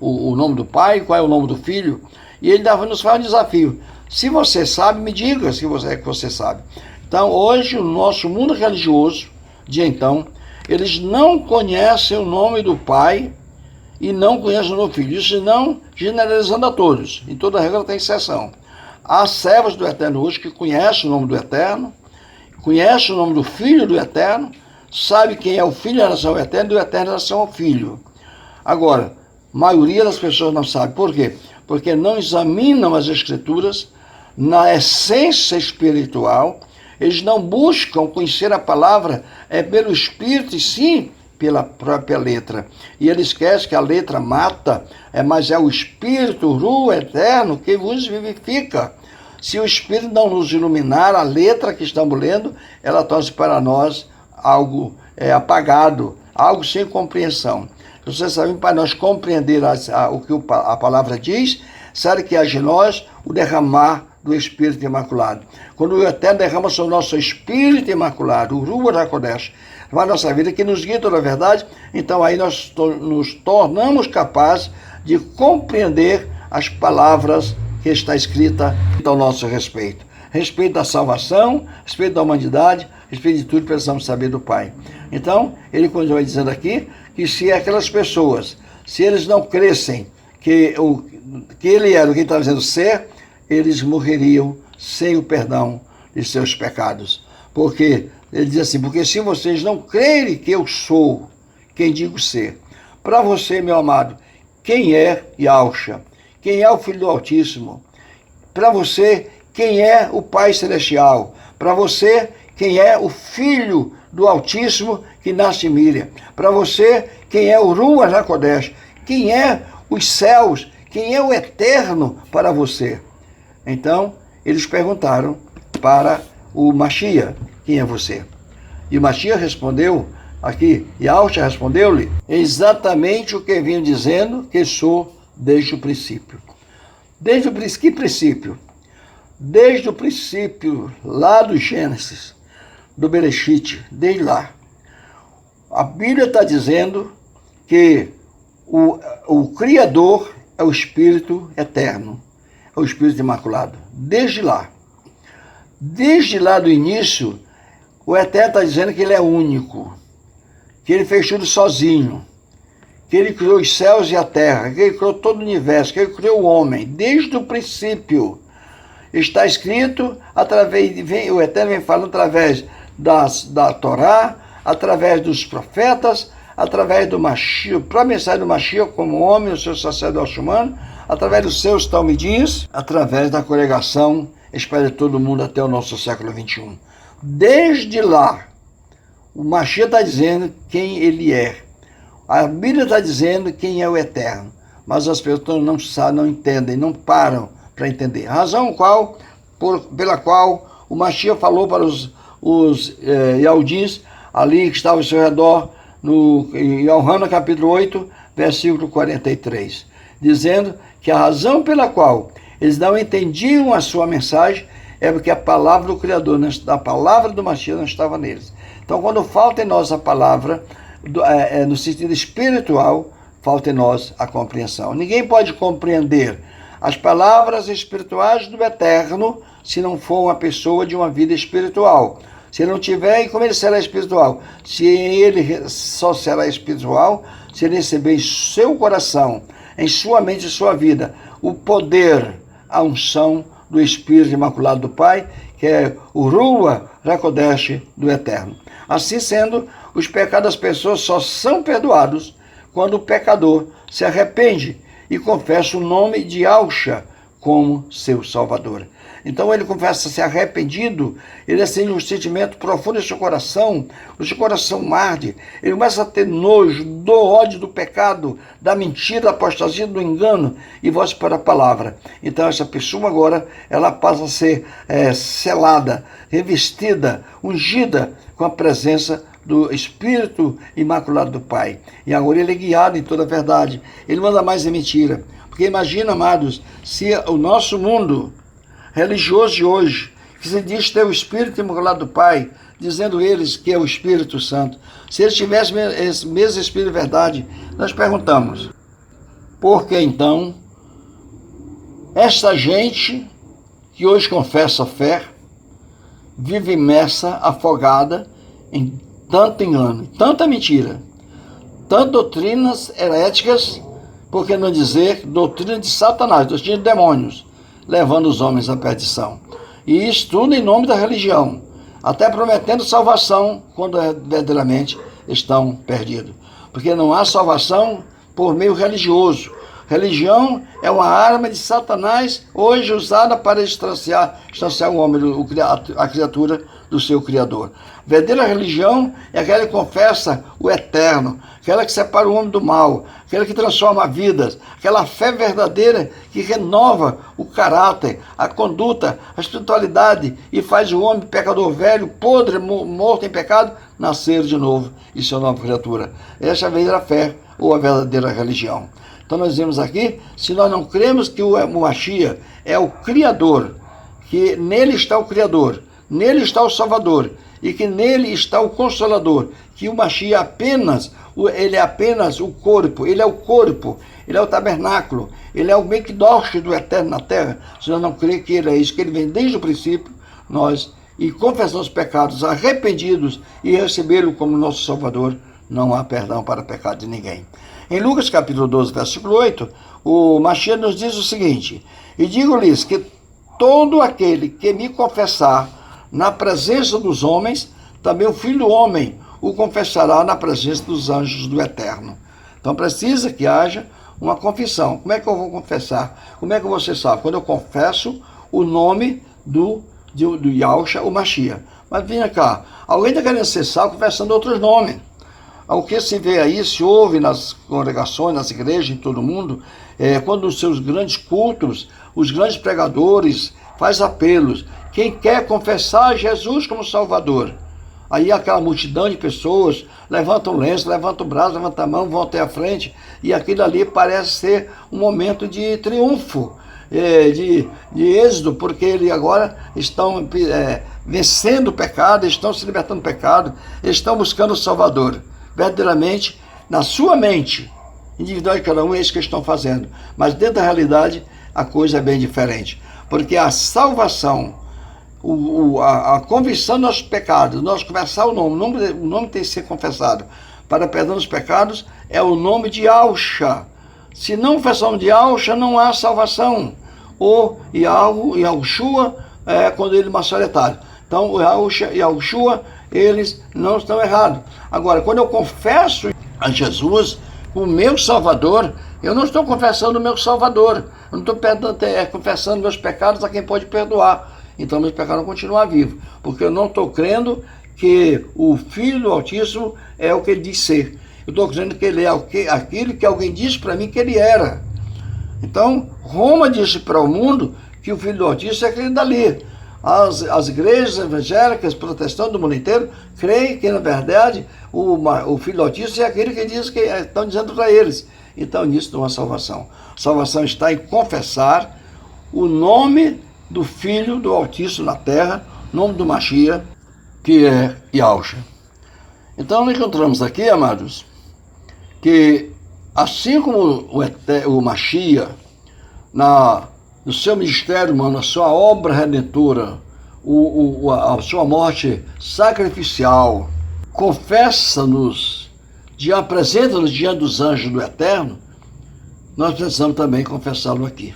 o nome do Pai, qual é o nome do Filho, e ele nos faz um desafio. Se você sabe, me diga se você sabe. Então, hoje, o nosso mundo religioso, de então, eles não conhecem o nome do Pai e não conhecem o nome do Filho. Isso não generalizando a todos. Em toda regra tem exceção. Há servos do Eterno hoje que conhecem o nome do Eterno, conhecem o nome do Filho do Eterno, sabe quem é o Filho em relação ao Eterno e o Eterno em relação ao Filho. Agora, a maioria das pessoas não sabe. Por quê? Porque não examinam as Escrituras na essência espiritual, eles não buscam conhecer a palavra pelo Espírito e sim pela própria letra. E eles esquecem que a letra mata, mas é o Espírito, o Ru eterno, que vos vivifica. Se o Espírito não nos iluminar, a letra que estamos lendo, ela torna para nós algo apagado, algo sem compreensão. Vocês sabem, para nós compreender o que a palavra diz, sabe que haja em nós o derramar do Espírito Imaculado. Quando o Eterno derrama sobre o nosso Espírito Imaculado, o Ruach HaKodesh, na nossa vida, que nos guia toda a verdade, então aí nós nos tornamos capazes de compreender as palavras que está escrita ao nosso respeito. Respeito da salvação, respeito da humanidade, respeito de tudo que precisamos saber do Pai. Então, ele continua dizendo aqui que se aquelas pessoas, se eles não crescem que ele era o que ele estava dizendo ser, eles morreriam sem o perdão de seus pecados. Porque ele diz assim, porque se vocês não crerem que eu sou quem digo ser, para você, meu amado, quem é Yahusha? Quem é o Filho do Altíssimo? Para você, quem é o Pai Celestial? Para você, quem é o Filho do Altíssimo que nasce em Miriam? Para você, quem é o Ruach HaKodesh? Quem é os céus? Quem é o Eterno para você? Então, eles perguntaram para o Mashiach, quem é você? E o Mashiach respondeu, aqui, Yahusha respondeu-lhe, exatamente o que vinha dizendo, que sou desde o princípio. Desde o que princípio? Desde o princípio, lá do Gênesis, do Bereshit, desde lá. A Bíblia está dizendo que o Criador é o Espírito Eterno, é o Espírito Imaculado, desde lá. Desde lá do início, o Eterno está dizendo que ele é único, que ele fez tudo sozinho, que ele criou os céus e a terra, que ele criou todo o universo, que ele criou o homem, desde o princípio. Está escrito, o Eterno vem falando através da Torá, através dos profetas, através do Mashiach, para a mensagem do Mashiach como homem, o seu sacerdócio humano, através dos seus talmidins, através da congregação espalha todo mundo até o nosso século XXI. Desde lá, o Mashiach está dizendo quem ele é. A Bíblia está dizendo quem é o Eterno. Mas as pessoas não sabem, não entendem, não param para entender. A razão pela qual o Mashiach falou para os Yahudins ali que estavam ao seu redor, em Yohanan capítulo 8, versículo 43, dizendo que a razão pela qual eles não entendiam a sua mensagem é porque a palavra do Criador, a palavra do Mashiach não estava neles. Então, quando falta em nós a palavra, no sentido espiritual, falta em nós a compreensão. Ninguém pode compreender as palavras espirituais do Eterno se não for uma pessoa de uma vida espiritual. Se ele não tiver, e como ele será espiritual? Se ele só será espiritual, se ele receber em seu coração, em sua mente e sua vida, o poder, a unção do Espírito Imaculado do Pai, que é o Ruach HaKodesh do Eterno. Assim sendo, os pecados das pessoas só são perdoados quando o pecador se arrepende e confessa o nome de Yahusha como seu Salvador. Então ele confessa ser arrependido, ele sente um sentimento profundo em seu coração, o seu coração arde, ele começa a ter nojo, ódio do pecado, da mentira, da apostasia, do engano, e voz para a palavra. Então essa pessoa agora, ela passa a ser selada, revestida, ungida com a presença do Espírito Imaculado do Pai. E agora ele é guiado em toda a verdade, ele manda mais em mentira. Porque imagina, amados, se o nosso mundo religioso de hoje, que se diz ter o Espírito Imaculado do Pai, dizendo eles que é o Espírito Santo, se eles tivessem esse mesmo Espírito de verdade, nós perguntamos, Porque então, esta gente que hoje confessa a fé, vive imersa, afogada em tanto engano, tanta mentira, tantas doutrinas heréticas, por que não dizer doutrina de Satanás, doutrina de demônios, levando os homens à perdição. E isso tudo em nome da religião, até prometendo salvação, quando verdadeiramente estão perdidos. Porque não há salvação por meio religioso. Religião é uma arma de Satanás, hoje usada para distanciar o homem, a criatura, do seu Criador. Verdadeira religião é aquela que confessa o eterno, aquela que separa o homem do mal, aquela que transforma vidas, aquela fé verdadeira que renova o caráter, a conduta, a espiritualidade e faz o homem pecador velho, podre, morto em pecado, nascer de novo e ser nova criatura. Essa é a verdadeira fé ou a verdadeira religião. Então nós vemos aqui, se nós não cremos que o Mashiach é o Criador, que nele está o Criador, nele está o Salvador, e que nele está o Consolador, que o Mashiach ele é apenas o corpo, ele é o tabernáculo, ele é o Mikdosh do Eterno na Terra, se nós não cremos que ele é isso, que ele vem desde o princípio, nós, e confessamos os pecados arrependidos e recebê-lo como nosso Salvador, não há perdão para o pecado de ninguém. Em Lucas capítulo 12, versículo 8, o Mashiach nos diz o seguinte: e digo-lhes que todo aquele que me confessar na presença dos homens, também o Filho do Homem o confessará na presença dos anjos do Eterno. Então precisa que haja uma confissão. Como é que eu vou confessar? Como é que você sabe? Quando eu confesso o nome do Yahushua, o Mashiach. Mas venha cá, alguém está querendo ser salvo confessando outros nomes. O que se vê aí, se ouve nas congregações, nas igrejas, em todo mundo, quando os seus grandes cultos, os grandes pregadores fazem apelos. Quem quer confessar Jesus como Salvador? Aí aquela multidão de pessoas levanta o lenço, levanta o braço, levanta a mão, vão até a frente, e aquilo ali parece ser um momento de triunfo, de êxodo, porque eles agora estão vencendo o pecado, estão se libertando do pecado, estão buscando o Salvador. Verdadeiramente, na sua mente individual de cada um, é isso que eles estão fazendo. Mas dentro da realidade, a coisa é bem diferente. Porque a salvação, a convicção dos nossos pecados, nós confessar o nome tem que ser confessado. Para perdão dos pecados, é o nome de Yahushua. Se não confessar o nome de Yahushua, não há salvação. Ou Yahushua, quando ele é maçoretário. Então, o Yahushua, eles não estão errados. Agora, quando eu confesso a Jesus, o meu Salvador, eu não estou confessando o meu Salvador. Eu não estou confessando meus pecados a quem pode perdoar. Então, meus pecados vão continuar vivos. Porque eu não estou crendo que o Filho do Altíssimo é o que ele diz ser. Eu estou crendo que ele é aquilo que alguém disse para mim que ele era. Então, Roma disse para o mundo que o Filho do Altíssimo é aquele dali. As igrejas evangélicas, protestantes do mundo inteiro, creem que, na verdade, o Filho do Altíssimo é aquele que diz que estão dizendo para eles. Então, nisso não há salvação. Salvação está em confessar o nome do Filho do Altíssimo na terra, nome do Mashiach, que é Yahushua. Então, nós encontramos aqui, amados, que assim como o Mashiach, no seu ministério humano, a sua obra redentora, a sua morte sacrificial, confessa-nos, apresenta-nos diante dos anjos do Eterno, nós precisamos também confessá-lo aqui.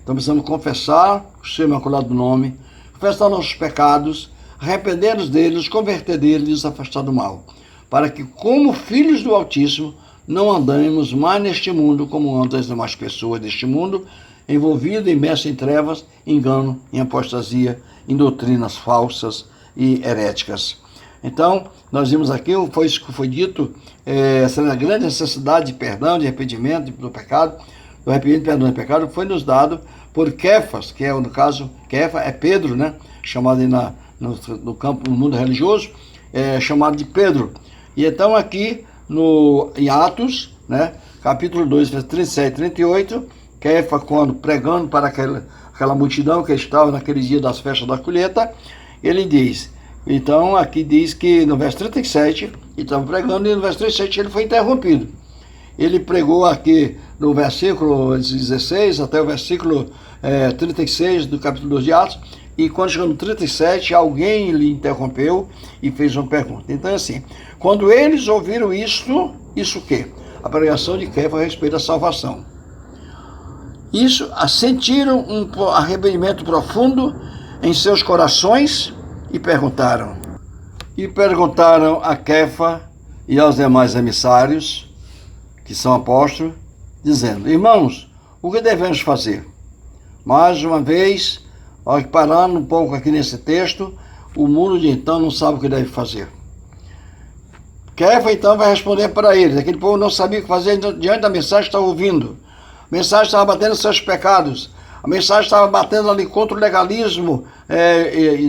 Então precisamos confessar o seu imaculado nome, confessar nossos pecados, arrepender-nos deles, nos converter deles e nos afastar do mal, para que, como filhos do Altíssimo, não andemos mais neste mundo como andam as demais pessoas deste mundo, envolvido, imerso em trevas, engano, em apostasia, em doutrinas falsas e heréticas. Então, nós vimos aqui, foi isso que foi dito, essa grande necessidade de perdão, de arrependimento do pecado, do arrependimento e perdão do pecado, foi nos dado por Kefas, que é, no caso, Kefa é Pedro, né? Chamado aí no campo, no mundo religioso, chamado de Pedro. E então aqui, em Atos, né? Capítulo 2, versículos 37 e 38, Kefa, quando pregando para aquela multidão que estava naquele dia das festas da colheita, ele diz, então aqui diz que no verso 37, ele estava pregando e no verso 37 ele foi interrompido. ele pregou aqui no versículo 16 até o versículo 36 do capítulo 2 de Atos, e quando chegou no 37, alguém lhe interrompeu e fez uma pergunta. Então, assim, quando eles ouviram isso o quê? A pregação de Kefa a respeito da salvação. Isso, sentiram um arrependimento profundo em seus corações e perguntaram a Kefa e aos demais emissários, que são apóstolos, dizendo: irmãos, o que devemos fazer? Mais uma vez, parando um pouco aqui nesse texto, o mundo de então não sabe o que deve fazer. Kefa então vai responder para eles. Aquele povo não sabia o que fazer diante da mensagem que estava ouvindo. A mensagem estava batendo seus pecados. A mensagem estava batendo ali contra o legalismo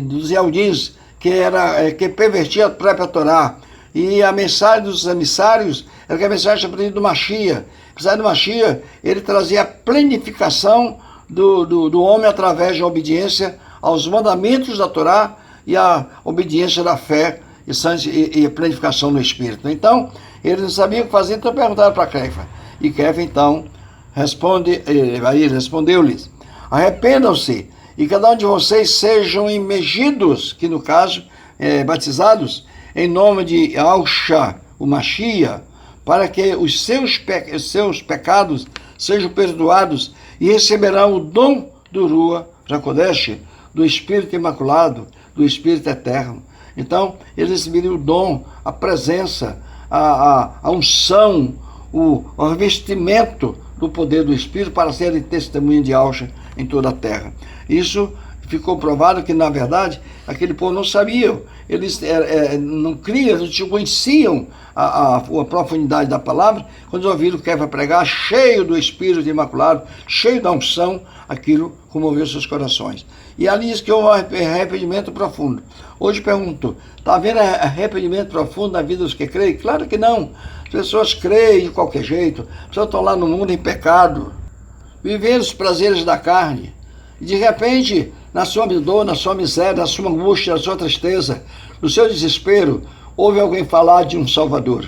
dos Yehudins, que pervertia a própria Torá. E a mensagem dos emissários era que a mensagem aprendida do Mashiach. A mensagem do Mashiach, ele trazia a plenificação do homem através da obediência aos mandamentos da Torá e a obediência da fé e a planificação no Espírito. Então, eles não sabiam o que fazer, então perguntaram para Kefa. E Kefa, então, respondeu-lhes: arrependam-se e cada um de vocês sejam imergidos, que no caso, batizados, em nome de Yahushua, o Mashiach, para que os seus pecados sejam perdoados e receberão o dom do Ruach HaKodesh, do Espírito Imaculado, do Espírito Eterno. Então, eles receberiam o dom, a presença, a unção, o revestimento do poder do Espírito para serem testemunho de Yahushua em toda a terra. Isso ficou provado que, na verdade, aquele povo não sabia, eles não criam, eles não conheciam a profundidade da palavra. Quando ouviram o Kefa pregar, cheio do Espírito Imaculado, cheio da unção, aquilo comoveu seus corações. E ali diz que houve arrependimento profundo. Hoje pergunto, está havendo arrependimento profundo na vida dos que creem? Claro que não. As pessoas creem de qualquer jeito, as pessoas estão lá no mundo em pecado, vivendo os prazeres da carne, e de repente, na sua dor, na sua miséria, na sua angústia, na sua tristeza, no seu desespero, ouve alguém falar de um Salvador.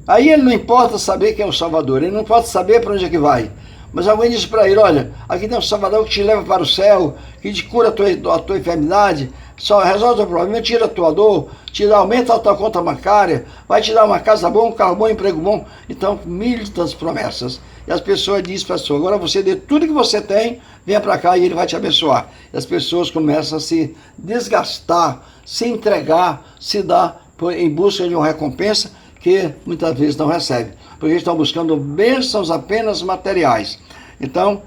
Aí ele não importa saber quem é o Salvador, ele não pode saber para onde é que vai. Mas alguém diz para ele: olha, aqui tem um Salvador que te leva para o céu, que te cura a tua enfermidade, só resolve o problema, tira a tua dor, aumenta a tua conta bancária, vai te dar uma casa boa, um carro bom, um emprego bom. Então, mil e tantas promessas. E as pessoas dizem para a pessoa: agora você dê tudo que você tem, venha para cá e ele vai te abençoar. E as pessoas começam a se desgastar, se entregar, se dar em busca de uma recompensa que muitas vezes não recebe, porque estão buscando bênçãos apenas materiais. Então,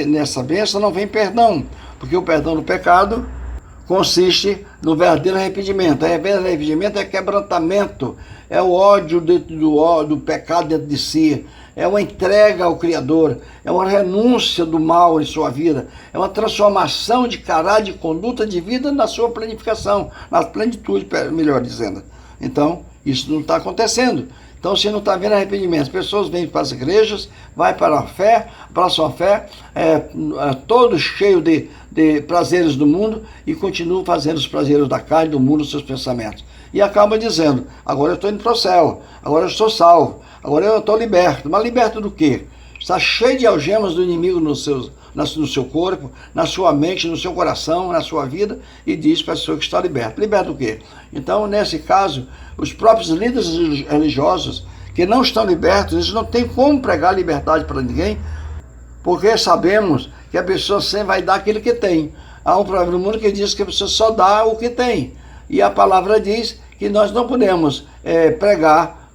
nessa bênção não vem perdão, porque o perdão do pecado consiste no verdadeiro arrependimento. O verdadeiro arrependimento é quebrantamento, é o ódio do pecado dentro de si, é uma entrega ao Criador, é uma renúncia do mal em sua vida, é uma transformação de caráter, de conduta de vida na sua planificação, na plenitude, melhor dizendo. Então, isso não está acontecendo. Então, se não está havendo arrependimento, as pessoas vêm para as igrejas, vai para a sua fé, todo cheio de prazeres do mundo, e continuam fazendo os prazeres da carne, do mundo, os seus pensamentos. E acaba dizendo: agora eu estou indo para o céu, agora eu estou salvo, agora eu estou liberto. Mas liberto do quê? Está cheio de algemas do inimigo no seu corpo, na sua mente, no seu coração, na sua vida, e diz para a pessoa que está liberto. Liberto do quê? Então, nesse caso, os próprios líderes religiosos que não estão libertos, eles não têm como pregar liberdade para ninguém, porque sabemos que a pessoa sempre vai dar aquilo que tem. Há um provérbio no mundo que diz que a pessoa só dá o que tem. E a palavra diz que nós não podemos pregar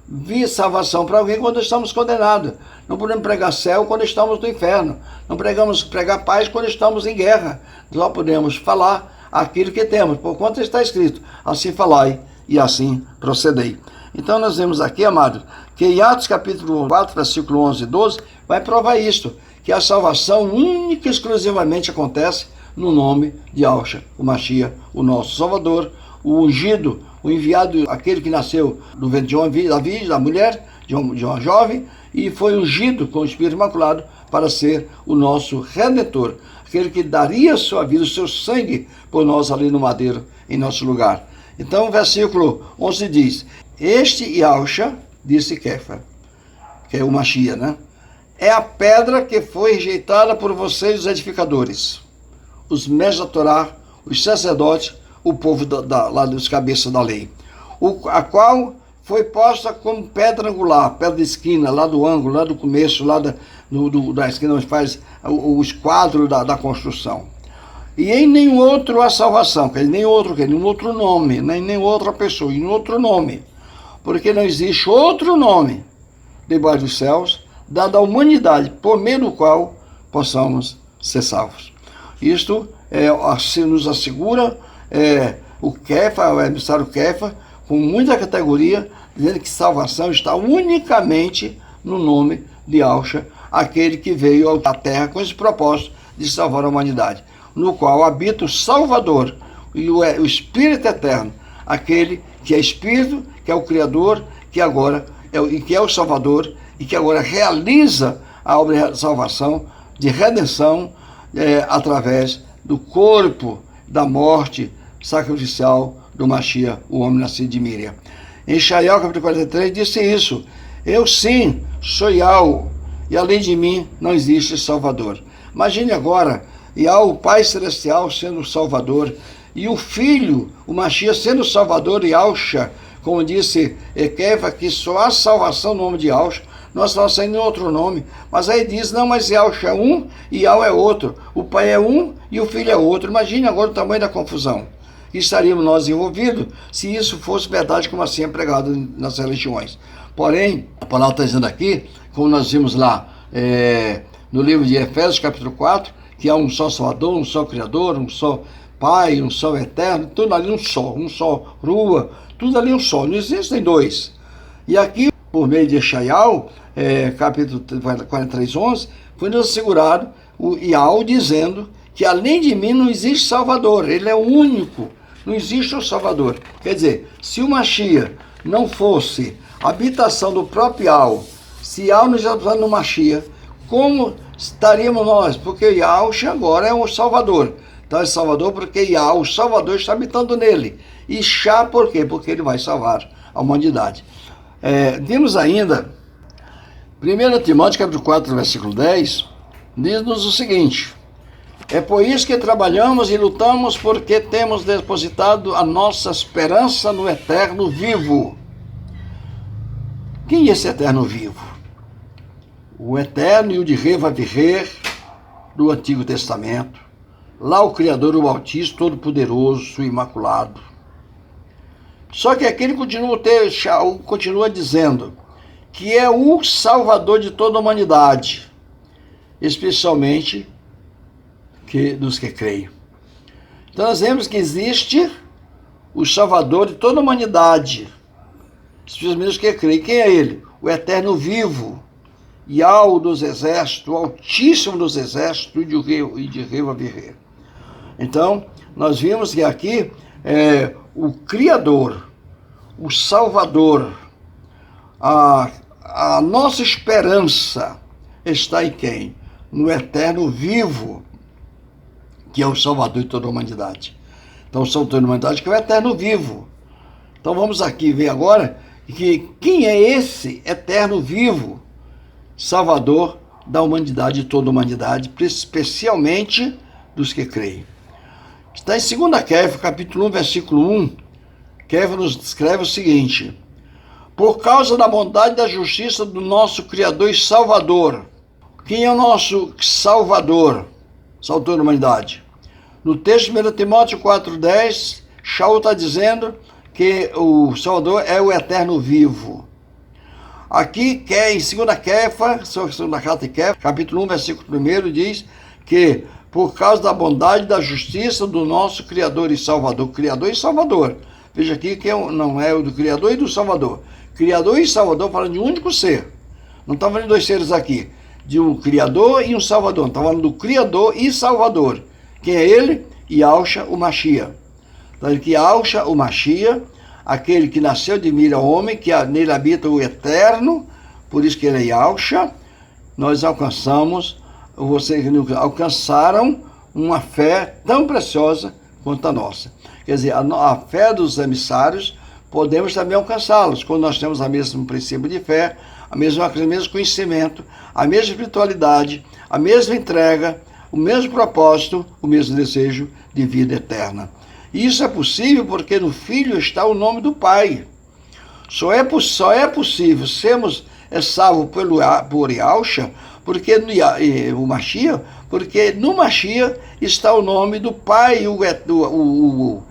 salvação para alguém quando estamos condenados. Não podemos pregar céu quando estamos no inferno. Não podemos pregar paz quando estamos em guerra. Só podemos falar aquilo que temos, por quanto está escrito: assim falai e assim procedei. Então nós vemos aqui, amados, que em Atos capítulo 4, versículo 11 e 12, vai provar isto, que a salvação única e exclusivamente acontece no nome de Yahushua, o Mashiach, o nosso Salvador, o ungido, o enviado, aquele que nasceu do ventre de Davi, da mulher, de uma jovem, e foi ungido com o Espírito Imaculado para ser o nosso Redentor, aquele que daria a sua vida, o seu sangue por nós ali no madeiro, em nosso lugar. Então o versículo 11 diz: este Yahushua, disse Kefa, que é o Mashiach, né? É a pedra que foi rejeitada por vocês, os edificadores, os mestres da Torá, os sacerdotes, o povo lá dos cabeças da lei, a qual foi posta como pedra angular, pedra de esquina, lá do ângulo, lá do começo, lá da esquina onde faz o esquadro da construção. E em nenhum outro há salvação, quer dizer, nenhum outro nome, nem outra pessoa, em outro nome, porque não existe outro nome debaixo dos céus, dado à humanidade, por meio do qual possamos ser salvos. Isto nos assegura o Kefa, o emissário Kefa, com muita categoria, dizendo que salvação está unicamente no nome de Yahushua, aquele que veio à terra com esse propósito de salvar a humanidade, no qual habita o Salvador e o Espírito Eterno, aquele que é Espírito, que é o Criador, que agora que é o Salvador e que agora realiza a obra de salvação, de redenção, através do corpo da morte sacrificial do Mashiach, o homem nascido de Miriam. Em Ishaiah, capítulo 43, disse isso: eu sim sou Yahweh, e além de mim não existe Salvador. Imagine agora Yahweh, o Pai Celestial, sendo o Salvador, e o Filho, o Mashiach, sendo o Salvador, Yahushua, como disse Kefa, que só há salvação no nome de Yahushua, nós estamos saindo em outro nome. Mas aí diz, não, mas Yahushua é um e Yahweh é outro. O Pai é um e o Filho é outro. Imagine agora o tamanho da confusão. E estaríamos nós envolvidos se isso fosse verdade, como assim é pregado nas religiões. Porém, a palavra está dizendo aqui, como nós vimos lá no livro de Efésios, capítulo 4, que há um só Salvador, um só Criador, um só Pai, um só Eterno, tudo ali um só Rua, tudo ali um só, não existem dois. E aqui, por meio de Ishaiah, capítulo 43, 11, foi nos assegurado o Yahweh dizendo que além de mim não existe Salvador, ele é o único, não existe o Salvador. Quer dizer, se o Mashiach não fosse a habitação do próprio Yahweh, se Yahweh não estivesse no Mashiach, como estaríamos nós? Porque Yahushua agora é o Salvador. Então é Salvador porque Yahweh, o Salvador, está habitando nele. E Shá por quê? Porque ele vai salvar a humanidade. Vimos ainda, 1 Timóteo capítulo 4, versículo 10, diz-nos o seguinte: é por isso que trabalhamos e lutamos, porque temos depositado a nossa esperança no eterno vivo. Quem é esse eterno vivo? O eterno e o de Reva Virrer do Antigo Testamento. Lá o Criador, o Altíssimo, Todo-Poderoso, o Imaculado. Só que aqui ele continua dizendo que é o Salvador de toda a humanidade, especialmente dos que creem. Então nós vemos que existe o Salvador de toda a humanidade, especialmente os que creem. Quem é ele? O Eterno Vivo, Yahweh dos Exércitos, o Altíssimo dos Exércitos e de Reva Virrer. Então, nós vimos que aqui o Criador, o Salvador, a nossa esperança está em quem? No Eterno Vivo, que é o Salvador de toda a humanidade. Então, o Salvador da humanidade que é o Eterno Vivo. Então, vamos aqui ver agora quem é esse Eterno Vivo, Salvador da humanidade, de toda a humanidade, especialmente dos que creem. Está em 2 Kefa, capítulo 1, versículo 1, Kefa nos descreve o seguinte: por causa da bondade e da justiça do nosso Criador e Salvador. Quem é o nosso Salvador? Salvador da humanidade. No texto de 1 Timóteo 4,10, Shaul está dizendo que o Salvador é o Eterno Vivo. Aqui, em 2 Kefa, segunda carta de Kefa, capítulo 1, versículo 1, diz que por causa da bondade e da justiça do nosso Criador e Salvador. Criador e Salvador. Veja aqui que não é o do Criador e do Salvador. Criador e Salvador falando de um único ser. Não está falando de dois seres aqui. De um Criador e um Salvador. Está falando do Criador e Salvador. Quem é ele? Yahushua, o Mashiach. Então, que Yahushua, o Mashiach, aquele que nasceu de Miriam, homem, que nele habita o Eterno, por isso que ele é Yahushua, nós vocês alcançaram uma fé tão preciosa quanto a nossa. Quer dizer, a fé dos emissários, podemos também alcançá-los, quando nós temos o mesmo princípio de fé, a mesma coisa, o mesmo conhecimento, a mesma espiritualidade, a mesma entrega, o mesmo propósito, o mesmo desejo de vida eterna. E isso é possível porque no Filho está o nome do Pai. Só é possível sermos salvos por Yahushua, porque o Mashiach, porque no Mashiach está o nome do Pai, o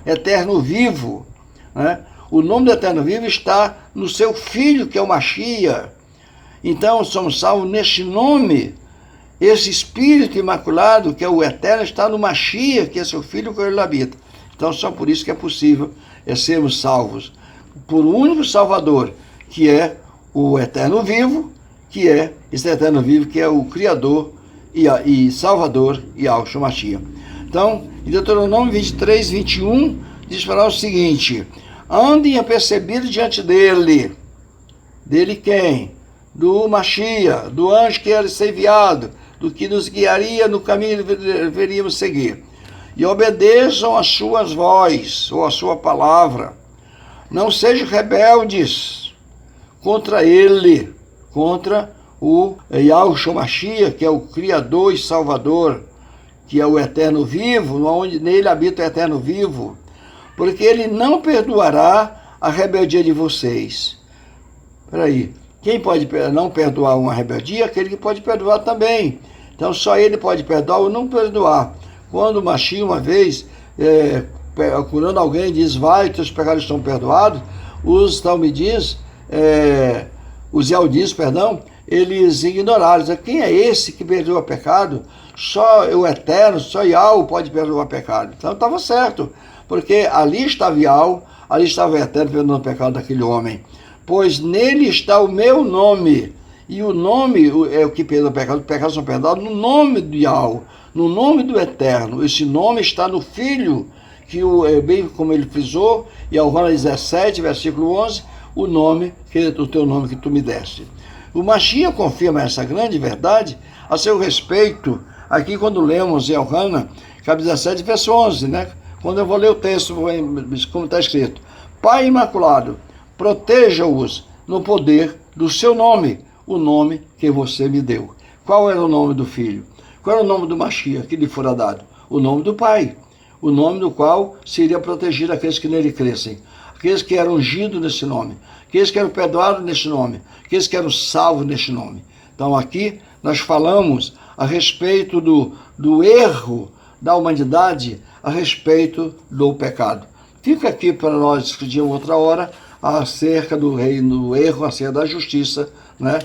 Eterno Vivo. Né? O nome do Eterno Vivo está no seu Filho, que é o Mashiach. Então somos salvos neste nome. Esse Espírito Imaculado, que é o Eterno, está no Mashiach, que é seu Filho, que ele habita. Então só por isso que é possível sermos salvos por um único Salvador, que é o Eterno Vivo, que é esse Eterno Vivo, que é o Criador e Salvador, Yahushua Mashiach. Então, em Deuteronômio 23, 21, diz para nós o seguinte: andem apercebidos diante dele. Dele quem? Do Mashiach, do anjo que era ser enviado, do que nos guiaria no caminho que deveríamos seguir. E obedeçam as suas vozes, ou a sua palavra. Não sejam rebeldes contra ele, contra o Yahushua Mashiach, que é o Criador e Salvador, que é o Eterno Vivo, onde nele habita o Eterno Vivo, porque ele não perdoará a rebeldia de vocês. Espera aí, quem pode não perdoar uma rebeldia? Aquele que pode perdoar também. Então só ele pode perdoar ou não perdoar. Quando o Mashiach uma vez, curando alguém, diz, vai, teus pecados estão perdoados, os talmidim, os Yehudis, eles ignoraram. Quem é esse que perdoa pecado? Só o Eterno, só Yahweh pode perdoar pecado. Então estava certo, porque ali estava Yahweh, ali estava o Eterno perdoando o pecado daquele homem. Pois nele está o meu nome, e o nome é o que perdoa o pecado, os pecados são perdoados no nome do Yahweh, no nome do Eterno. Esse nome está no Filho, que bem como ele frisou, e ao João 17, versículo 11, o teu nome que tu me deste. O Mashiach confirma essa grande verdade a seu respeito, aqui quando lemos em Yohanan, capítulo 17, verso 11, né? Quando eu vou ler o texto, como está escrito: Pai Imaculado, proteja-os no poder do seu nome, o nome que você me deu. Qual era o nome do Filho? Qual era o nome do Mashiach que lhe fora dado? O nome do Pai, o nome do qual seria protegido aqueles que nele crescem, aqueles que eram ungidos nesse nome, aqueles que eram perdoados nesse nome, aqueles que eram salvos nesse nome. Então aqui nós falamos a respeito do erro da humanidade, a respeito do pecado. Fica aqui para nós discutir outra hora acerca do reino, do erro, acerca da justiça, né,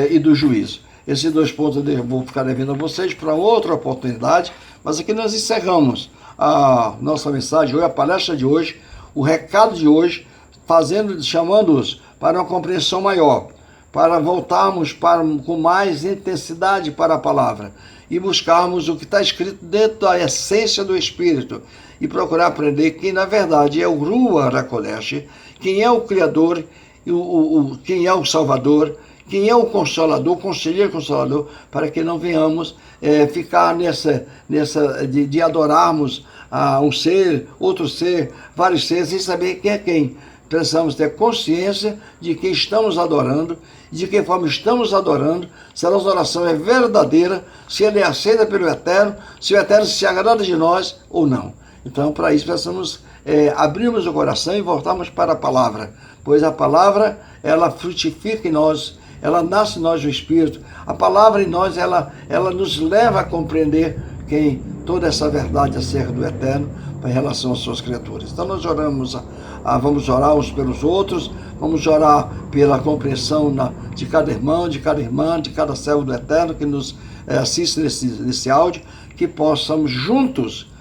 e do juízo. Esses dois pontos eu vou ficar devendo a vocês para outra oportunidade, mas aqui nós encerramos a nossa mensagem hoje, a palestra de hoje, o recado de hoje, chamando-os para uma compreensão maior, para voltarmos com mais intensidade para a palavra e buscarmos o que está escrito dentro da essência do Espírito e procurar aprender quem na verdade é o Ruach HaKodesh, quem é o Criador, quem é o Salvador, quem é o Consolador, Conselheiro Consolador, para que não venhamos ficar de adorarmos a um ser, outro ser, vários seres, sem saber quem é quem. Precisamos ter consciência de quem estamos adorando, de que forma estamos adorando, se a nossa oração é verdadeira, se ela é aceita pelo Eterno, se o Eterno se agrada de nós ou não. Então, para isso, precisamos abrirmos o coração e voltarmos para a palavra, pois a palavra, ela frutifica em nós, ela nasce em nós do Espírito. A palavra em nós, ela nos leva a compreender toda essa verdade acerca do Eterno em relação às suas criaturas. Então nós oramos, vamos orar uns pelos outros, vamos orar pela compreensão de cada irmão, de cada irmã, de cada servo do Eterno que nos assiste nesse áudio, que possamos juntos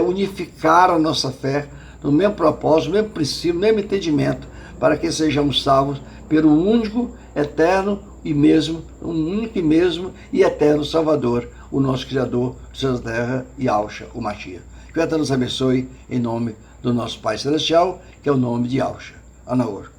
unificar a nossa fé no mesmo propósito, no mesmo princípio, no mesmo entendimento, para que sejamos salvos pelo único, eterno e mesmo, um único e mesmo e eterno Salvador, o nosso Criador de toda a terra, Yahushua, o Mashiach. Que o Eterno nos abençoe em nome do nosso Pai Celestial, que é o nome de Yahushua. Anaor.